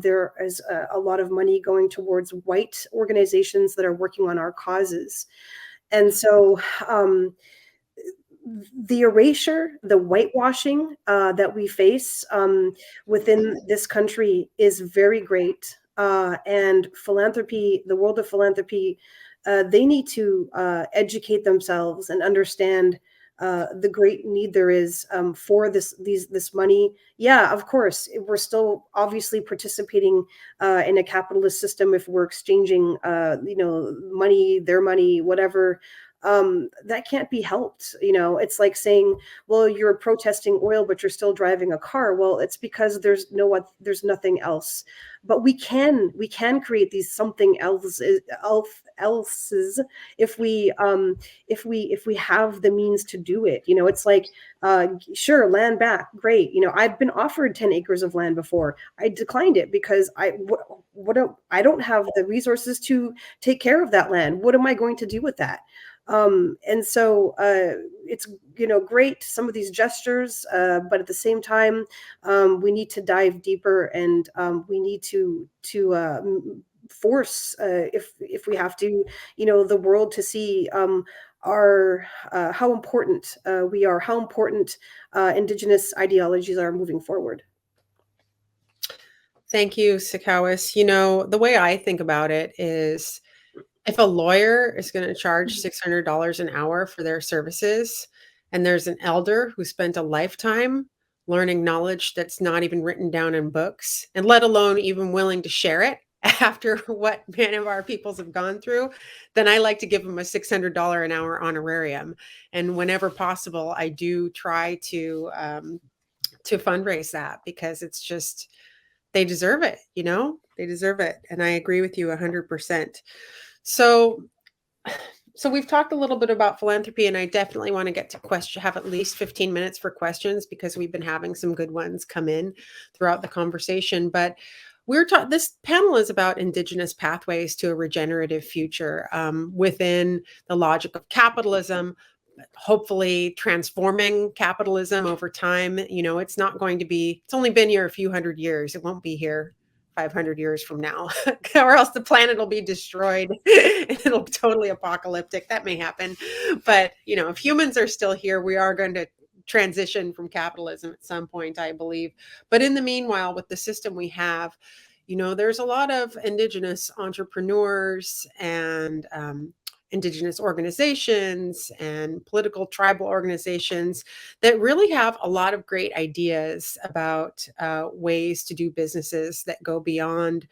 there is a lot of money going towards white organizations that are working on our causes. And so the erasure, the whitewashing that we face within this country is very great. And philanthropy, the world of philanthropy, they need to educate themselves and understand the great need there is for this money. Yeah, of course, we're still obviously participating in a capitalist system if we're exchanging, money, their money, whatever. That can't be helped. It's like saying, well, you're protesting oil but you're still driving a car. Well, it's because there's nothing else. But we can create these something else's if we have the means to do it. It's like, sure, land back, great. I've been offered 10 acres of land before. I declined it because I don't have the resources to take care of that land. What am I going to do with that? And so it's great, some of these gestures, but at the same time, we need to dive deeper, and we need to force, if we have to, the world to see our how important we are, how important Indigenous ideologies are moving forward. Thank you, Sakawis. The way I think about it is, if a lawyer is going to charge $600 an hour for their services, and there's an elder who spent a lifetime learning knowledge that's not even written down in books, and let alone even willing to share it after what many of our peoples have gone through, then I like to give them a $600 an hour honorarium. And whenever possible, I do try to fundraise that, because it's just, they deserve it. They deserve it. And I agree with you 100%. So we've talked a little bit about philanthropy, and I definitely want to get to have at least 15 minutes for questions, because we've been having some good ones come in throughout the conversation. But this panel is about Indigenous pathways to a regenerative future within the logic of capitalism, hopefully transforming capitalism over time. It's not going to be, it's only been here a few hundred years. It won't be here 500 years from now, or else the planet will be destroyed. It'll be totally apocalyptic. That may happen. But, if humans are still here, we are going to transition from capitalism at some point, I believe. But in the meanwhile, with the system we have, there's a lot of Indigenous entrepreneurs and Indigenous organizations and political tribal organizations that really have a lot of great ideas about ways to do businesses that go beyond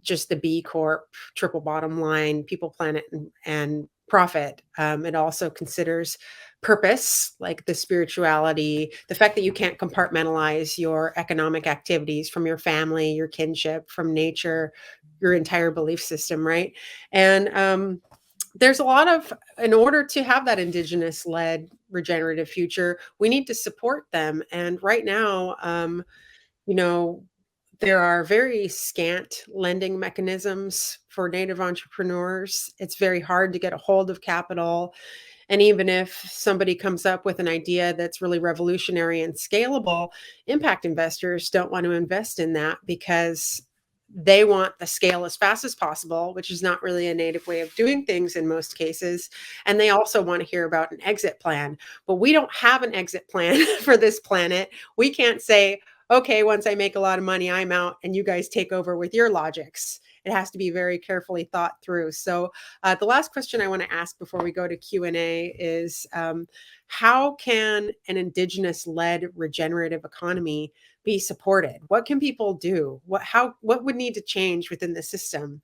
just the B Corp, triple bottom line, people, planet, and profit. It also considers purpose, like the spirituality, the fact that you can't compartmentalize your economic activities from your family, your kinship, from nature, your entire belief system, right? And there's a lot of, in order to have that Indigenous-led regenerative future, we need to support them. And right now, there are very scant lending mechanisms for Native entrepreneurs. It's very hard to get a hold of capital. And even if somebody comes up with an idea that's really revolutionary and scalable, impact investors don't want to invest in that, because they want the scale as fast as possible, which is not really a Native way of doing things in most cases. And they also want to hear about an exit plan. But we don't have an exit plan for this planet. We can't say, okay, once I make a lot of money, I'm out and you guys take over with your logics. It has to be very carefully thought through. So the last question I want to ask before we go to Q&A is, how can an Indigenous-led regenerative economy be supported? What can people do? What would need to change within the system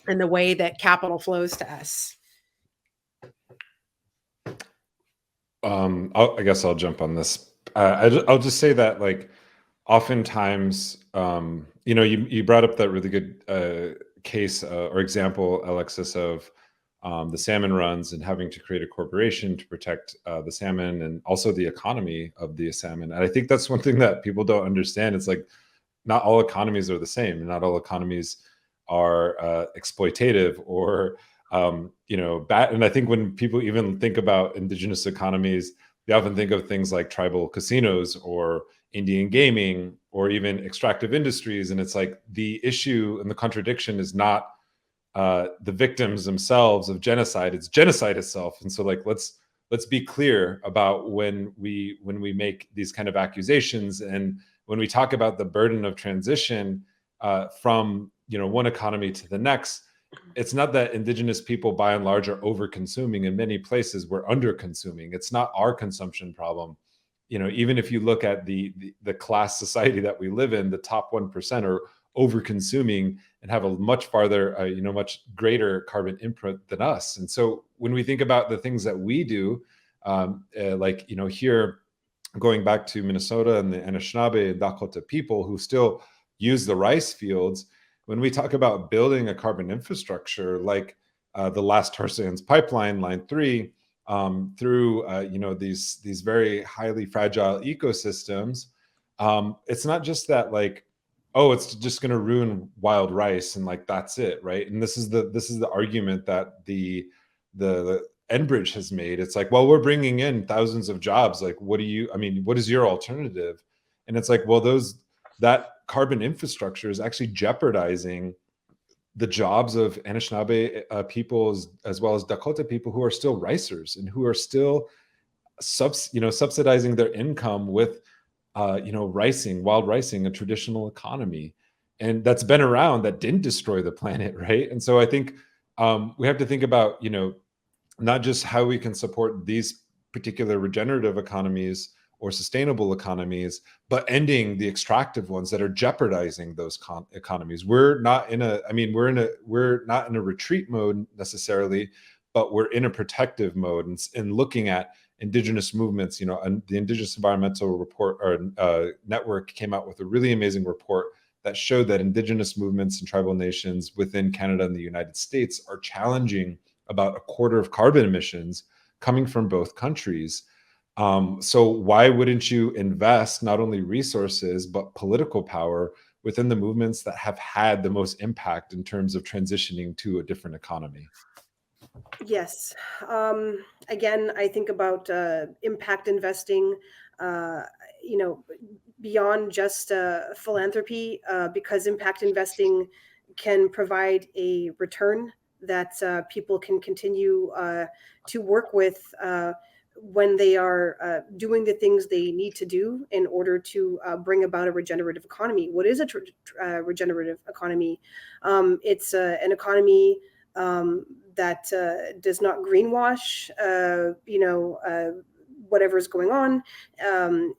and the way that capital flows to us? I guess I'll jump on this. I'll just say that, like, oftentimes, you brought up that really good case or example, Alexis, of the salmon runs and having to create a corporation to protect the salmon and also the economy of the salmon. And I think that's one thing that people don't understand. It's like, not all economies are the same. Not all economies are exploitative or And I think when people even think about indigenous economies, they often think of things like tribal casinos or Indian gaming or even extractive industries. And it's like the issue and the contradiction is not the victims themselves of genocide; it's genocide itself. And so, like, let's be clear about when we make these kind of accusations, and when we talk about the burden of transition from one economy to the next. It's not that indigenous people by and large are over consuming. In many places we're under consuming. It's not our consumption problem. Even if you look at the class society that we live in, the top 1% are over consuming and have a much farther much greater carbon input than us. And so when we think about the things that we do, here, going back to Minnesota and the Anishinaabe and Dakota people who still use the rice fields, when we talk about building a carbon infrastructure like the last tar sands pipeline, Line 3, through these very highly fragile ecosystems, it's not just that it's just going to ruin wild rice and that's it, right? And this is the argument that the Enbridge has made. It's like, well, we're bringing in thousands of jobs. Like, what is your alternative? And it's like, well, that carbon infrastructure is actually jeopardizing the jobs of Anishinaabe people as well as Dakota people who are still ricers and who are still subsidizing their income with wild ricing, a traditional economy, and that's been around, that didn't destroy the planet, right? And so I think we have to think about not just how we can support these particular regenerative economies or sustainable economies, but ending the extractive ones that are jeopardizing those economies. We're not in a retreat mode necessarily, but we're in a protective mode and looking at indigenous movements. And the Indigenous Environmental Report or Network came out with a really amazing report that showed that indigenous movements and tribal nations within Canada and the United States are challenging about a quarter of carbon emissions coming from both countries. So why wouldn't you invest not only resources, but political power within the movements that have had the most impact in terms of transitioning to a different economy? Yes. Again, I think about impact investing, beyond just philanthropy, because impact investing can provide a return that people can continue to work with when they are doing the things they need to do in order to bring about a regenerative economy. What is a regenerative economy? It's an economy that does not greenwash, whatever's going on.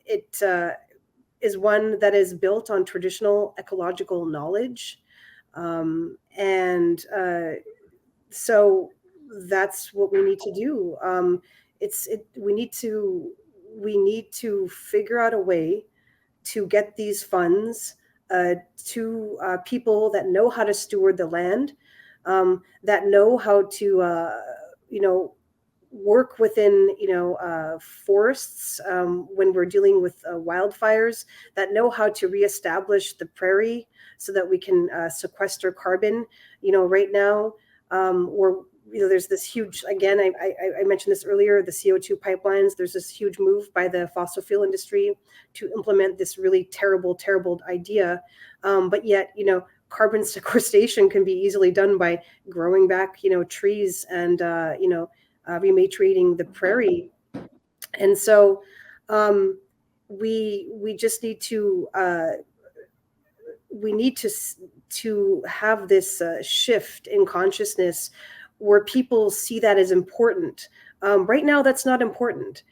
It is one that is built on traditional ecological knowledge. So that's what we need to do. We need to figure out a way to get these funds to people that know how to steward the land, that know how to work within forests when we're dealing with wildfires, that know how to reestablish the prairie so that we can sequester carbon. Right now, there's this huge, again, I mentioned this earlier, the CO2 pipelines. There's this huge move by the fossil fuel industry to implement this really terrible idea. But yet, carbon sequestration can be easily done by growing back, trees and, rematriating the prairie. And so we just need to, to have this shift in consciousness where people see that as important. Right now, that's not important.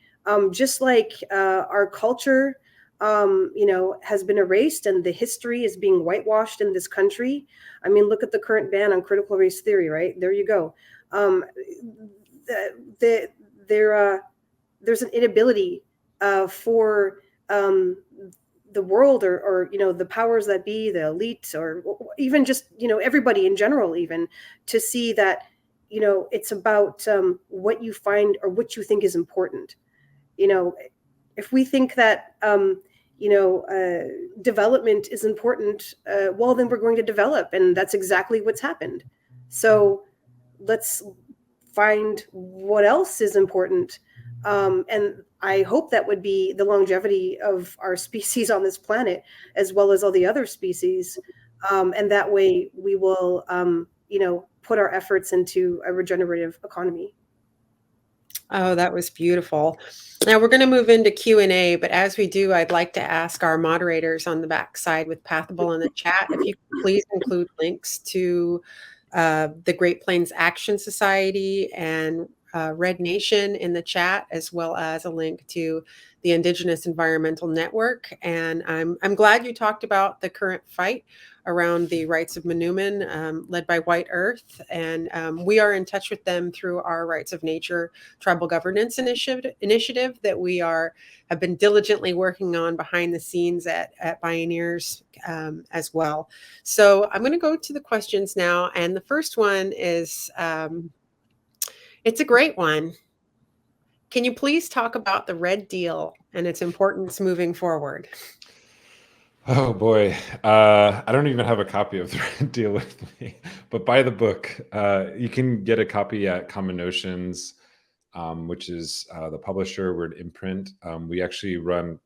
Just like our culture, has been erased and the history is being whitewashed in this country. I mean, look at the current ban on critical race theory, right? There you go. There's an inability for the world or the powers that be, the elites, or even just everybody in general, even to see that it's about what you find or what you think is important. If we think that development is important, well, then we're going to develop, and that's exactly what's happened. So let's find what else is important. And I hope that would be the longevity of our species on this planet, as well as all the other species. And that way we will, put our efforts into a regenerative economy. Oh, that was beautiful. Now we're going to move into Q&A, but as we do, I'd like to ask our moderators on the backside with Pathable in the chat, if you could please include links to the Great Plains Action Society and Red Nation in the chat, as well as a link to the Indigenous Environmental Network. And I'm glad you talked about the current fight around the rights of Manoomin, led by White Earth. And we are in touch with them through our Rights of Nature Tribal Governance Initiative that we have been diligently working on behind the scenes at Bioneers as well. So I'm going to go to the questions now. And the first one is, it's a great one. Can you please talk about the Red Deal and its importance moving forward? Oh boy, I don't even have a copy of the Red Deal with me, but buy the book. You can get a copy at Common Notions, which is the publisher. We're an imprint. We actually run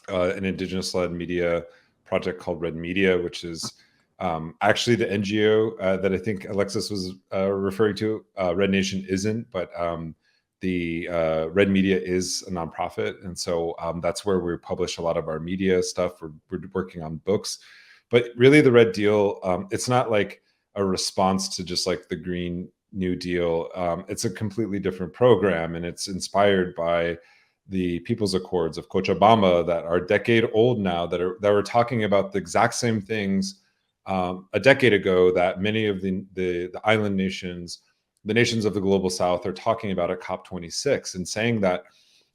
an Indigenous-led media project called Red Media, which is actually the NGO that I think Alexis was referring to. Red Nation isn't, but the Red Media is a nonprofit. And so that's where we publish a lot of our media stuff. We're working on books. But really the Red Deal, it's not like a response to just like the Green New Deal. It's a completely different program, and it's inspired by the People's Accords of Cochabamba that are a decade old now, that were talking about the exact same things a decade ago that many of the island nations, the nations of the global south, are talking about at COP26, and saying that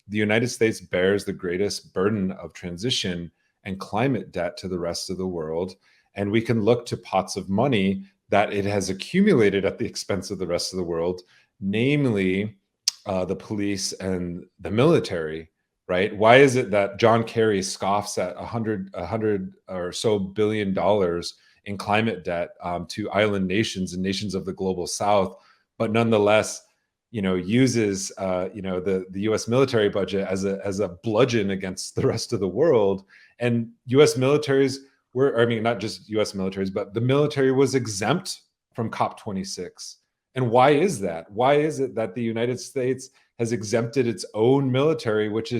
the United States bears the greatest burden of transition and climate debt to the rest of the world. And we can look to pots of money that it has accumulated at the expense of the rest of the world, namely the police and the military, right? Why is it that John Kerry scoffs at 100 or so billion dollars in climate debt to island nations and nations of the global south, but nonetheless, uses the U.S. military budget as a bludgeon against the rest of the world? And U.S. militaries not just U.S. militaries, but the military was exempt from COP26. And why is that? Why is it that the United States has exempted its own military, which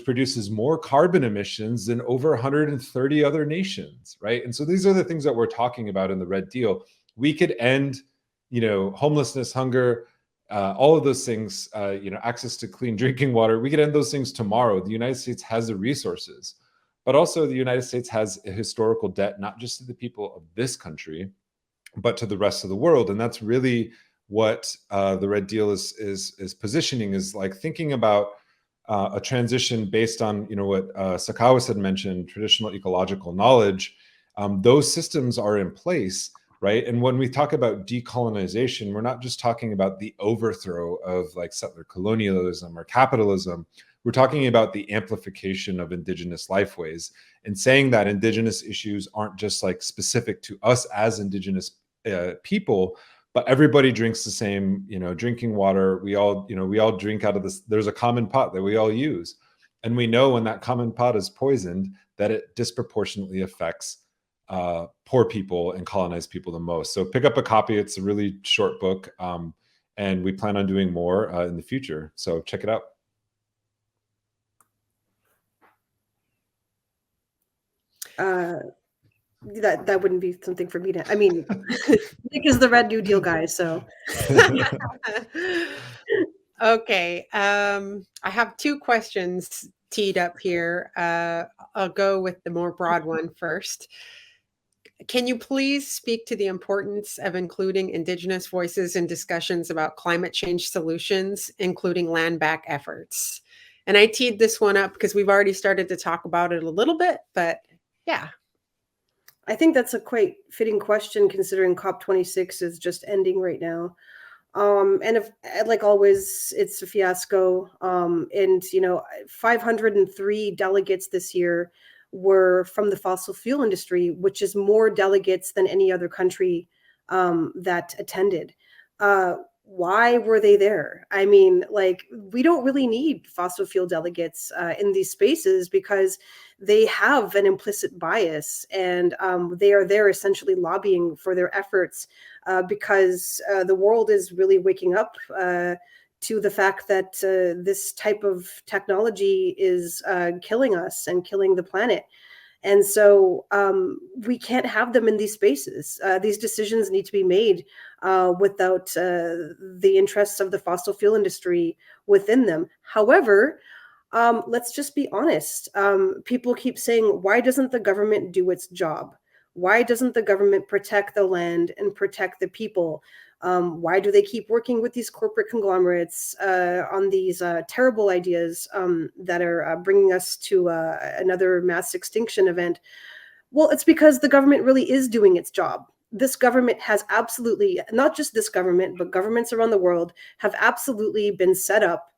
produces more carbon emissions than over 130 other nations, right? And so these are the things that we're talking about in the Red Deal. We could end homelessness, hunger, all of those things, access to clean drinking water. We could end those things tomorrow. The United States has the resources, but also the United States has a historical debt, not just to the people of this country, but to the rest of the world. And that's really what the Red Deal is positioning, is like thinking about a transition based on, what Sakawas had mentioned, traditional ecological knowledge. Those systems are in place, right? And when we talk about decolonization, we're not just talking about the overthrow of like settler colonialism or capitalism. We're talking about the amplification of Indigenous lifeways, and saying that Indigenous issues aren't just like specific to us as Indigenous people, but everybody drinks the same, drinking water. We all drink out of this. There's a common pot that we all use. And we know when that common pot is poisoned, that it disproportionately affects poor people and colonized people the most. So pick up a copy. It's a really short book. And we plan on doing more in the future. So check it out. That wouldn't be something for me to, Nick is the Red New Deal guy, so. Okay. I have two questions teed up here. I'll go with the more broad one first. Can you please speak to the importance of including Indigenous voices in discussions about climate change solutions, including land back efforts? And I teed this one up because we've already started to talk about it a little bit, but yeah. I think that's a quite fitting question, considering COP26 is just ending right now. And if, like always, it's a fiasco. And 503 delegates this year were from the fossil fuel industry, which is more delegates than any other country that attended. Why were they there? I mean, like, we don't really need fossil fuel delegates in these spaces because they have an implicit bias, and they are there essentially lobbying for their efforts because the world is really waking up to the fact that this type of technology is killing us and killing the planet. And so we can't have them in these spaces. These decisions need to be made without the interests of the fossil fuel industry within them. However, let's just be honest. People keep saying, why doesn't the government do its job? Why doesn't the government protect the land and protect the people? Why do they keep working with these corporate conglomerates on these terrible ideas that are bringing us to another mass extinction event? Well, it's because the government really is doing its job. This government has absolutely, not just this government, but governments around the world have absolutely been set up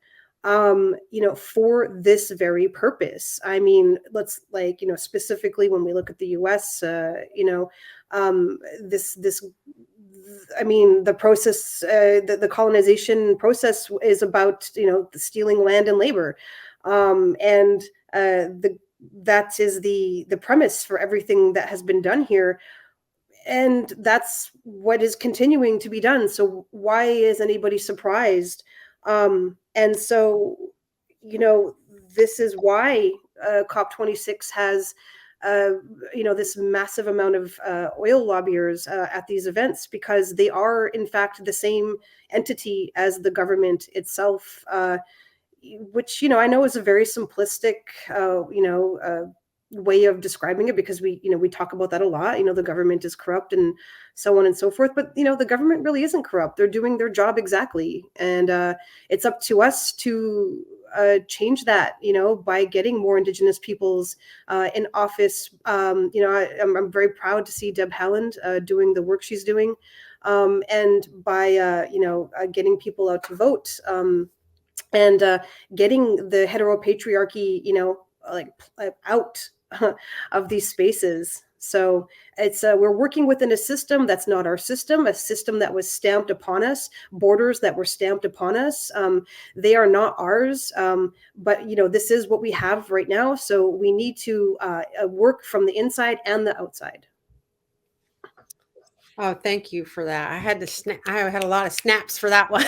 for this very purpose. I mean, let's specifically when we look at the US, this I mean, the process, the colonization process is about, stealing land and labor. And that is the premise for everything that has been done here. And that's what is continuing to be done. So why is anybody surprised? And so, this is why COP26 has this massive amount of oil lobbyers at these events, because they are in fact the same entity as the government itself, which I know is a very simplistic way of describing it, because we talk about that a lot. The government is corrupt and so on and so forth, but the government really isn't corrupt. They're doing their job exactly, and it's up to us to change that, by getting more Indigenous peoples in office. I'm very proud to see Deb Haaland doing the work she's doing, and by getting people out to vote, and getting the heteropatriarchy, out of these spaces. So it's we're working within a system that's not our system, a system that was stamped upon us, borders that were stamped upon us. They are not ours, but this is what we have right now. So we need to work from the inside and the outside. Oh, thank you for that. I had a lot of snaps for that one.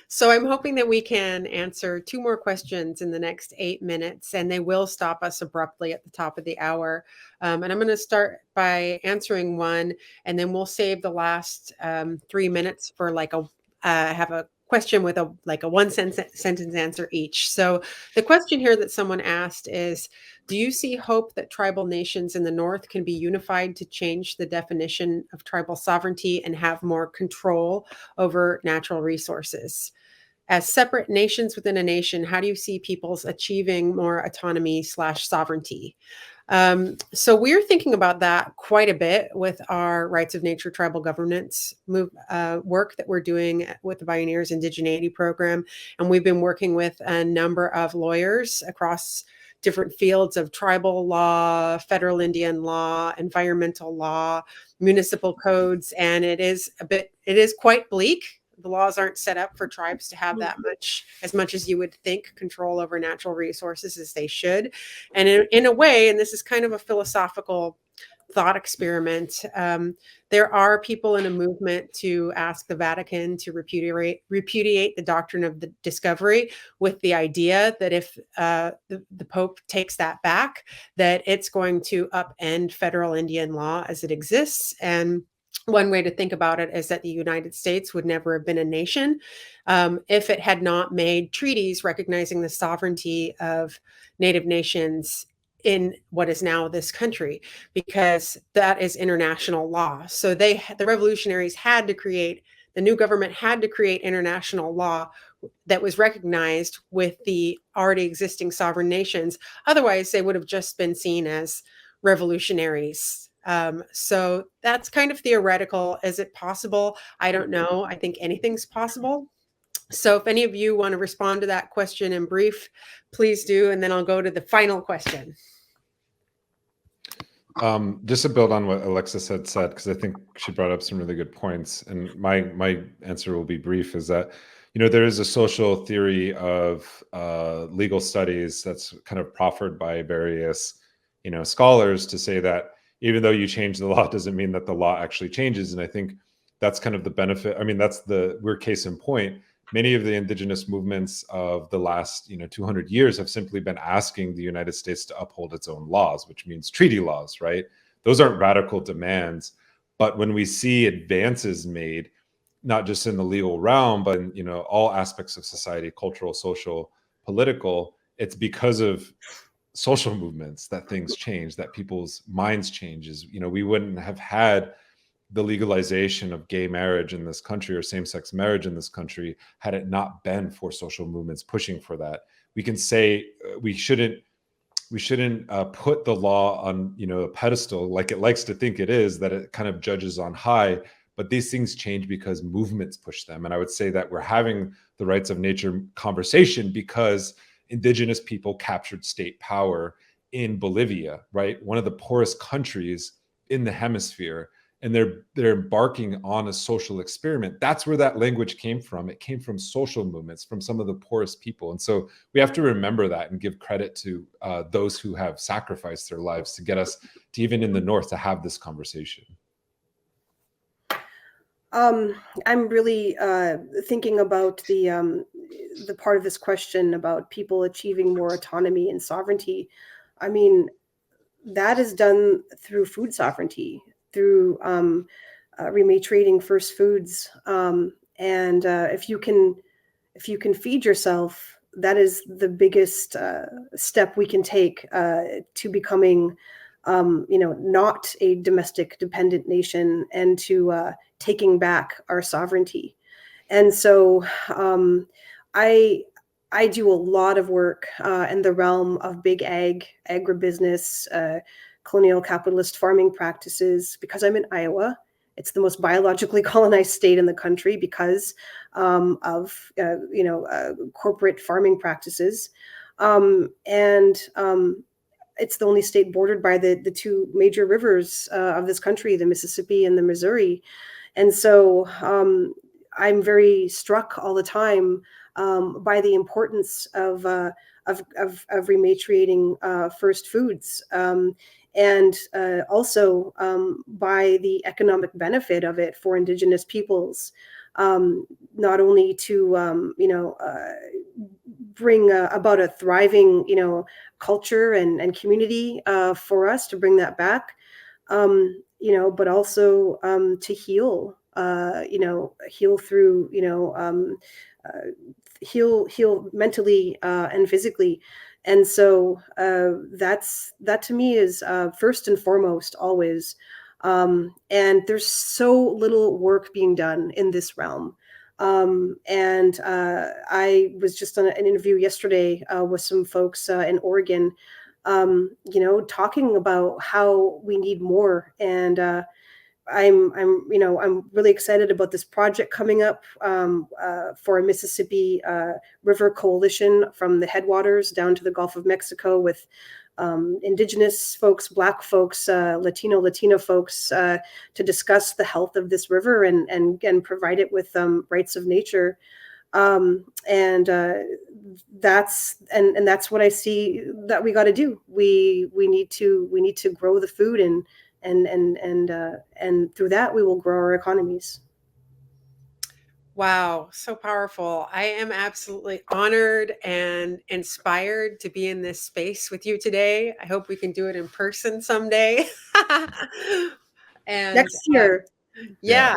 So I'm hoping that we can answer 2 more questions in the next 8 minutes, and they will stop us abruptly at the top of the hour. And I'm going to start by answering one, and then we'll save the last 3 minutes for have a question with a 1 sentence answer each. So the question here that someone asked is, do you see hope that tribal nations in the North can be unified to change the definition of tribal sovereignty and have more control over natural resources? As separate nations within a nation, how do you see peoples achieving more autonomy/sovereignty? So we're thinking about that quite a bit with our Rights of Nature Tribal Governance work that we're doing with the Bioneers Indigeneity Program. And we've been working with a number of lawyers across different fields of tribal law, federal Indian law, environmental law, municipal codes. And it is quite bleak. The laws aren't set up for tribes to have that much, as much as you would think, control over natural resources as they should. And in a way, and this is kind of a philosophical thought experiment, there are people in a movement to ask the Vatican to repudiate the doctrine of the discovery, with the idea that if the Pope takes that back, that it's going to upend federal Indian law as it exists. And one way to think about it is that the United States would never have been a nation if it had not made treaties recognizing the sovereignty of Native nations in what is now this country, because that is international law. So the revolutionaries the new government had to create international law that was recognized with the already existing sovereign nations. Otherwise, they would have just been seen as revolutionaries. So that's kind of theoretical. Is it possible? I don't know. I think anything's possible. So if any of you want to respond to that question in brief, please do. And then I'll go to the final question. Just to build on what Alexis had said, because I think she brought up some really good points, and my answer will be brief, is that, there is a social theory of legal studies that's kind of proffered by various, scholars, to say that even though you change the law doesn't mean that the law actually changes. And I think that's kind of the benefit. I mean, we're case in point. Many of the indigenous movements of the last 200 years have simply been asking the United States to uphold its own laws, which means treaty laws, right? Those aren't radical demands. But when we see advances made, not just in the legal realm, but in all aspects of society, cultural, social, political, it's because of social movements that things change, that people's minds changes. We wouldn't have had the legalization of gay marriage in this country, or same-sex marriage in this country, had it not been for social movements pushing for that. We can say we shouldn't put the law on a pedestal like it likes to think it is, that it kind of judges on high. But these things change because movements push them. And I would say that we're having the rights of nature conversation because indigenous people captured state power in Bolivia, right? One of the poorest countries in the hemisphere. And they're embarking on a social experiment. That's where that language came from. It came from social movements, from some of the poorest people. And so we have to remember that and give credit to those who have sacrificed their lives to get us to, even in the North, to have this conversation. I'm really thinking about the part of this question about people achieving more autonomy and sovereignty. I mean, that is done through food sovereignty, through rematriating first foods, and if you can feed yourself, that is the biggest step we can take to becoming not a domestic dependent nation, and to taking back our sovereignty. And so I do a lot of work in the realm of big ag, agribusiness, colonial capitalist farming practices, because I'm in Iowa. It's the most biologically colonized state in the country because of corporate farming practices, and it's the only state bordered by the two major rivers of this country, the Mississippi and the Missouri. And so I'm very struck all the time by the importance of rematriating first foods, and also by the economic benefit of it for Indigenous peoples, not only to bring about a thriving culture and community for us, to bring that back, but also to heal through heal mentally and physically. And so that to me is first and foremost always. And there's so little work being done in this realm. And I was just on an interview yesterday with some folks in Oregon, talking about how we need more. And I'm really excited about this project coming up for a Mississippi River Coalition from the headwaters down to the Gulf of Mexico, with Indigenous folks, Black folks, Latina folks, to discuss the health of this river and provide it with rights of nature. And that's what I see that we got to do. We need to grow the food, and through that we will grow our economies. Wow, so powerful. I am absolutely honored and inspired to be in this space with you today. I hope we can do it in person someday. And Next year. Yeah.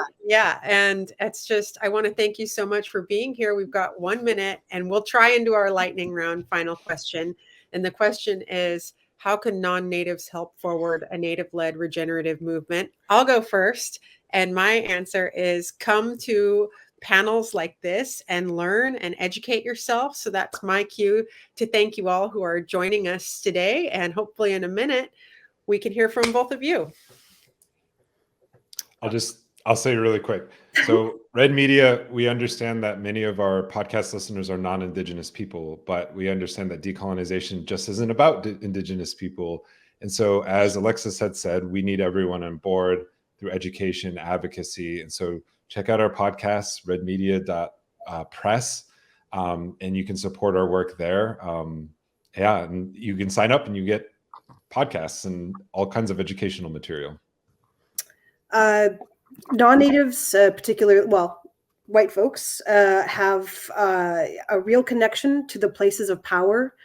And it's just, I want to thank you so much for being here. We've got 1 minute and we'll try and do our lightning round final question. And the question is, how can non-natives help forward a native-led regenerative movement? I'll go first. And my answer is come to panels like this and learn and educate yourself. So that's my cue to thank you all who are joining us today. And hopefully in a minute, we can hear from both of you. I'll say really quick. So Red Media, we understand that many of our podcast listeners are non-Indigenous people, but we understand that decolonization just isn't about Indigenous people. And so, as Alexis had said, we need everyone on board through education, advocacy. And so check out our podcast, redmedia.press, and you can support our work there. And you can sign up and you get podcasts and all kinds of educational material. Non-natives, particularly, well, white folks, have a real connection to the places of power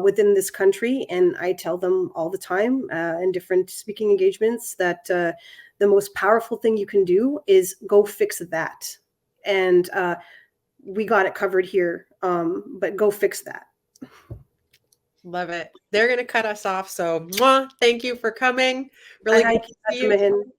within this country. And I tell them all the time in different speaking engagements that the most powerful thing you can do is go fix that. And we got it covered here, but go fix that. Love it. They're going to cut us off. So thank you for coming. Really good to see you.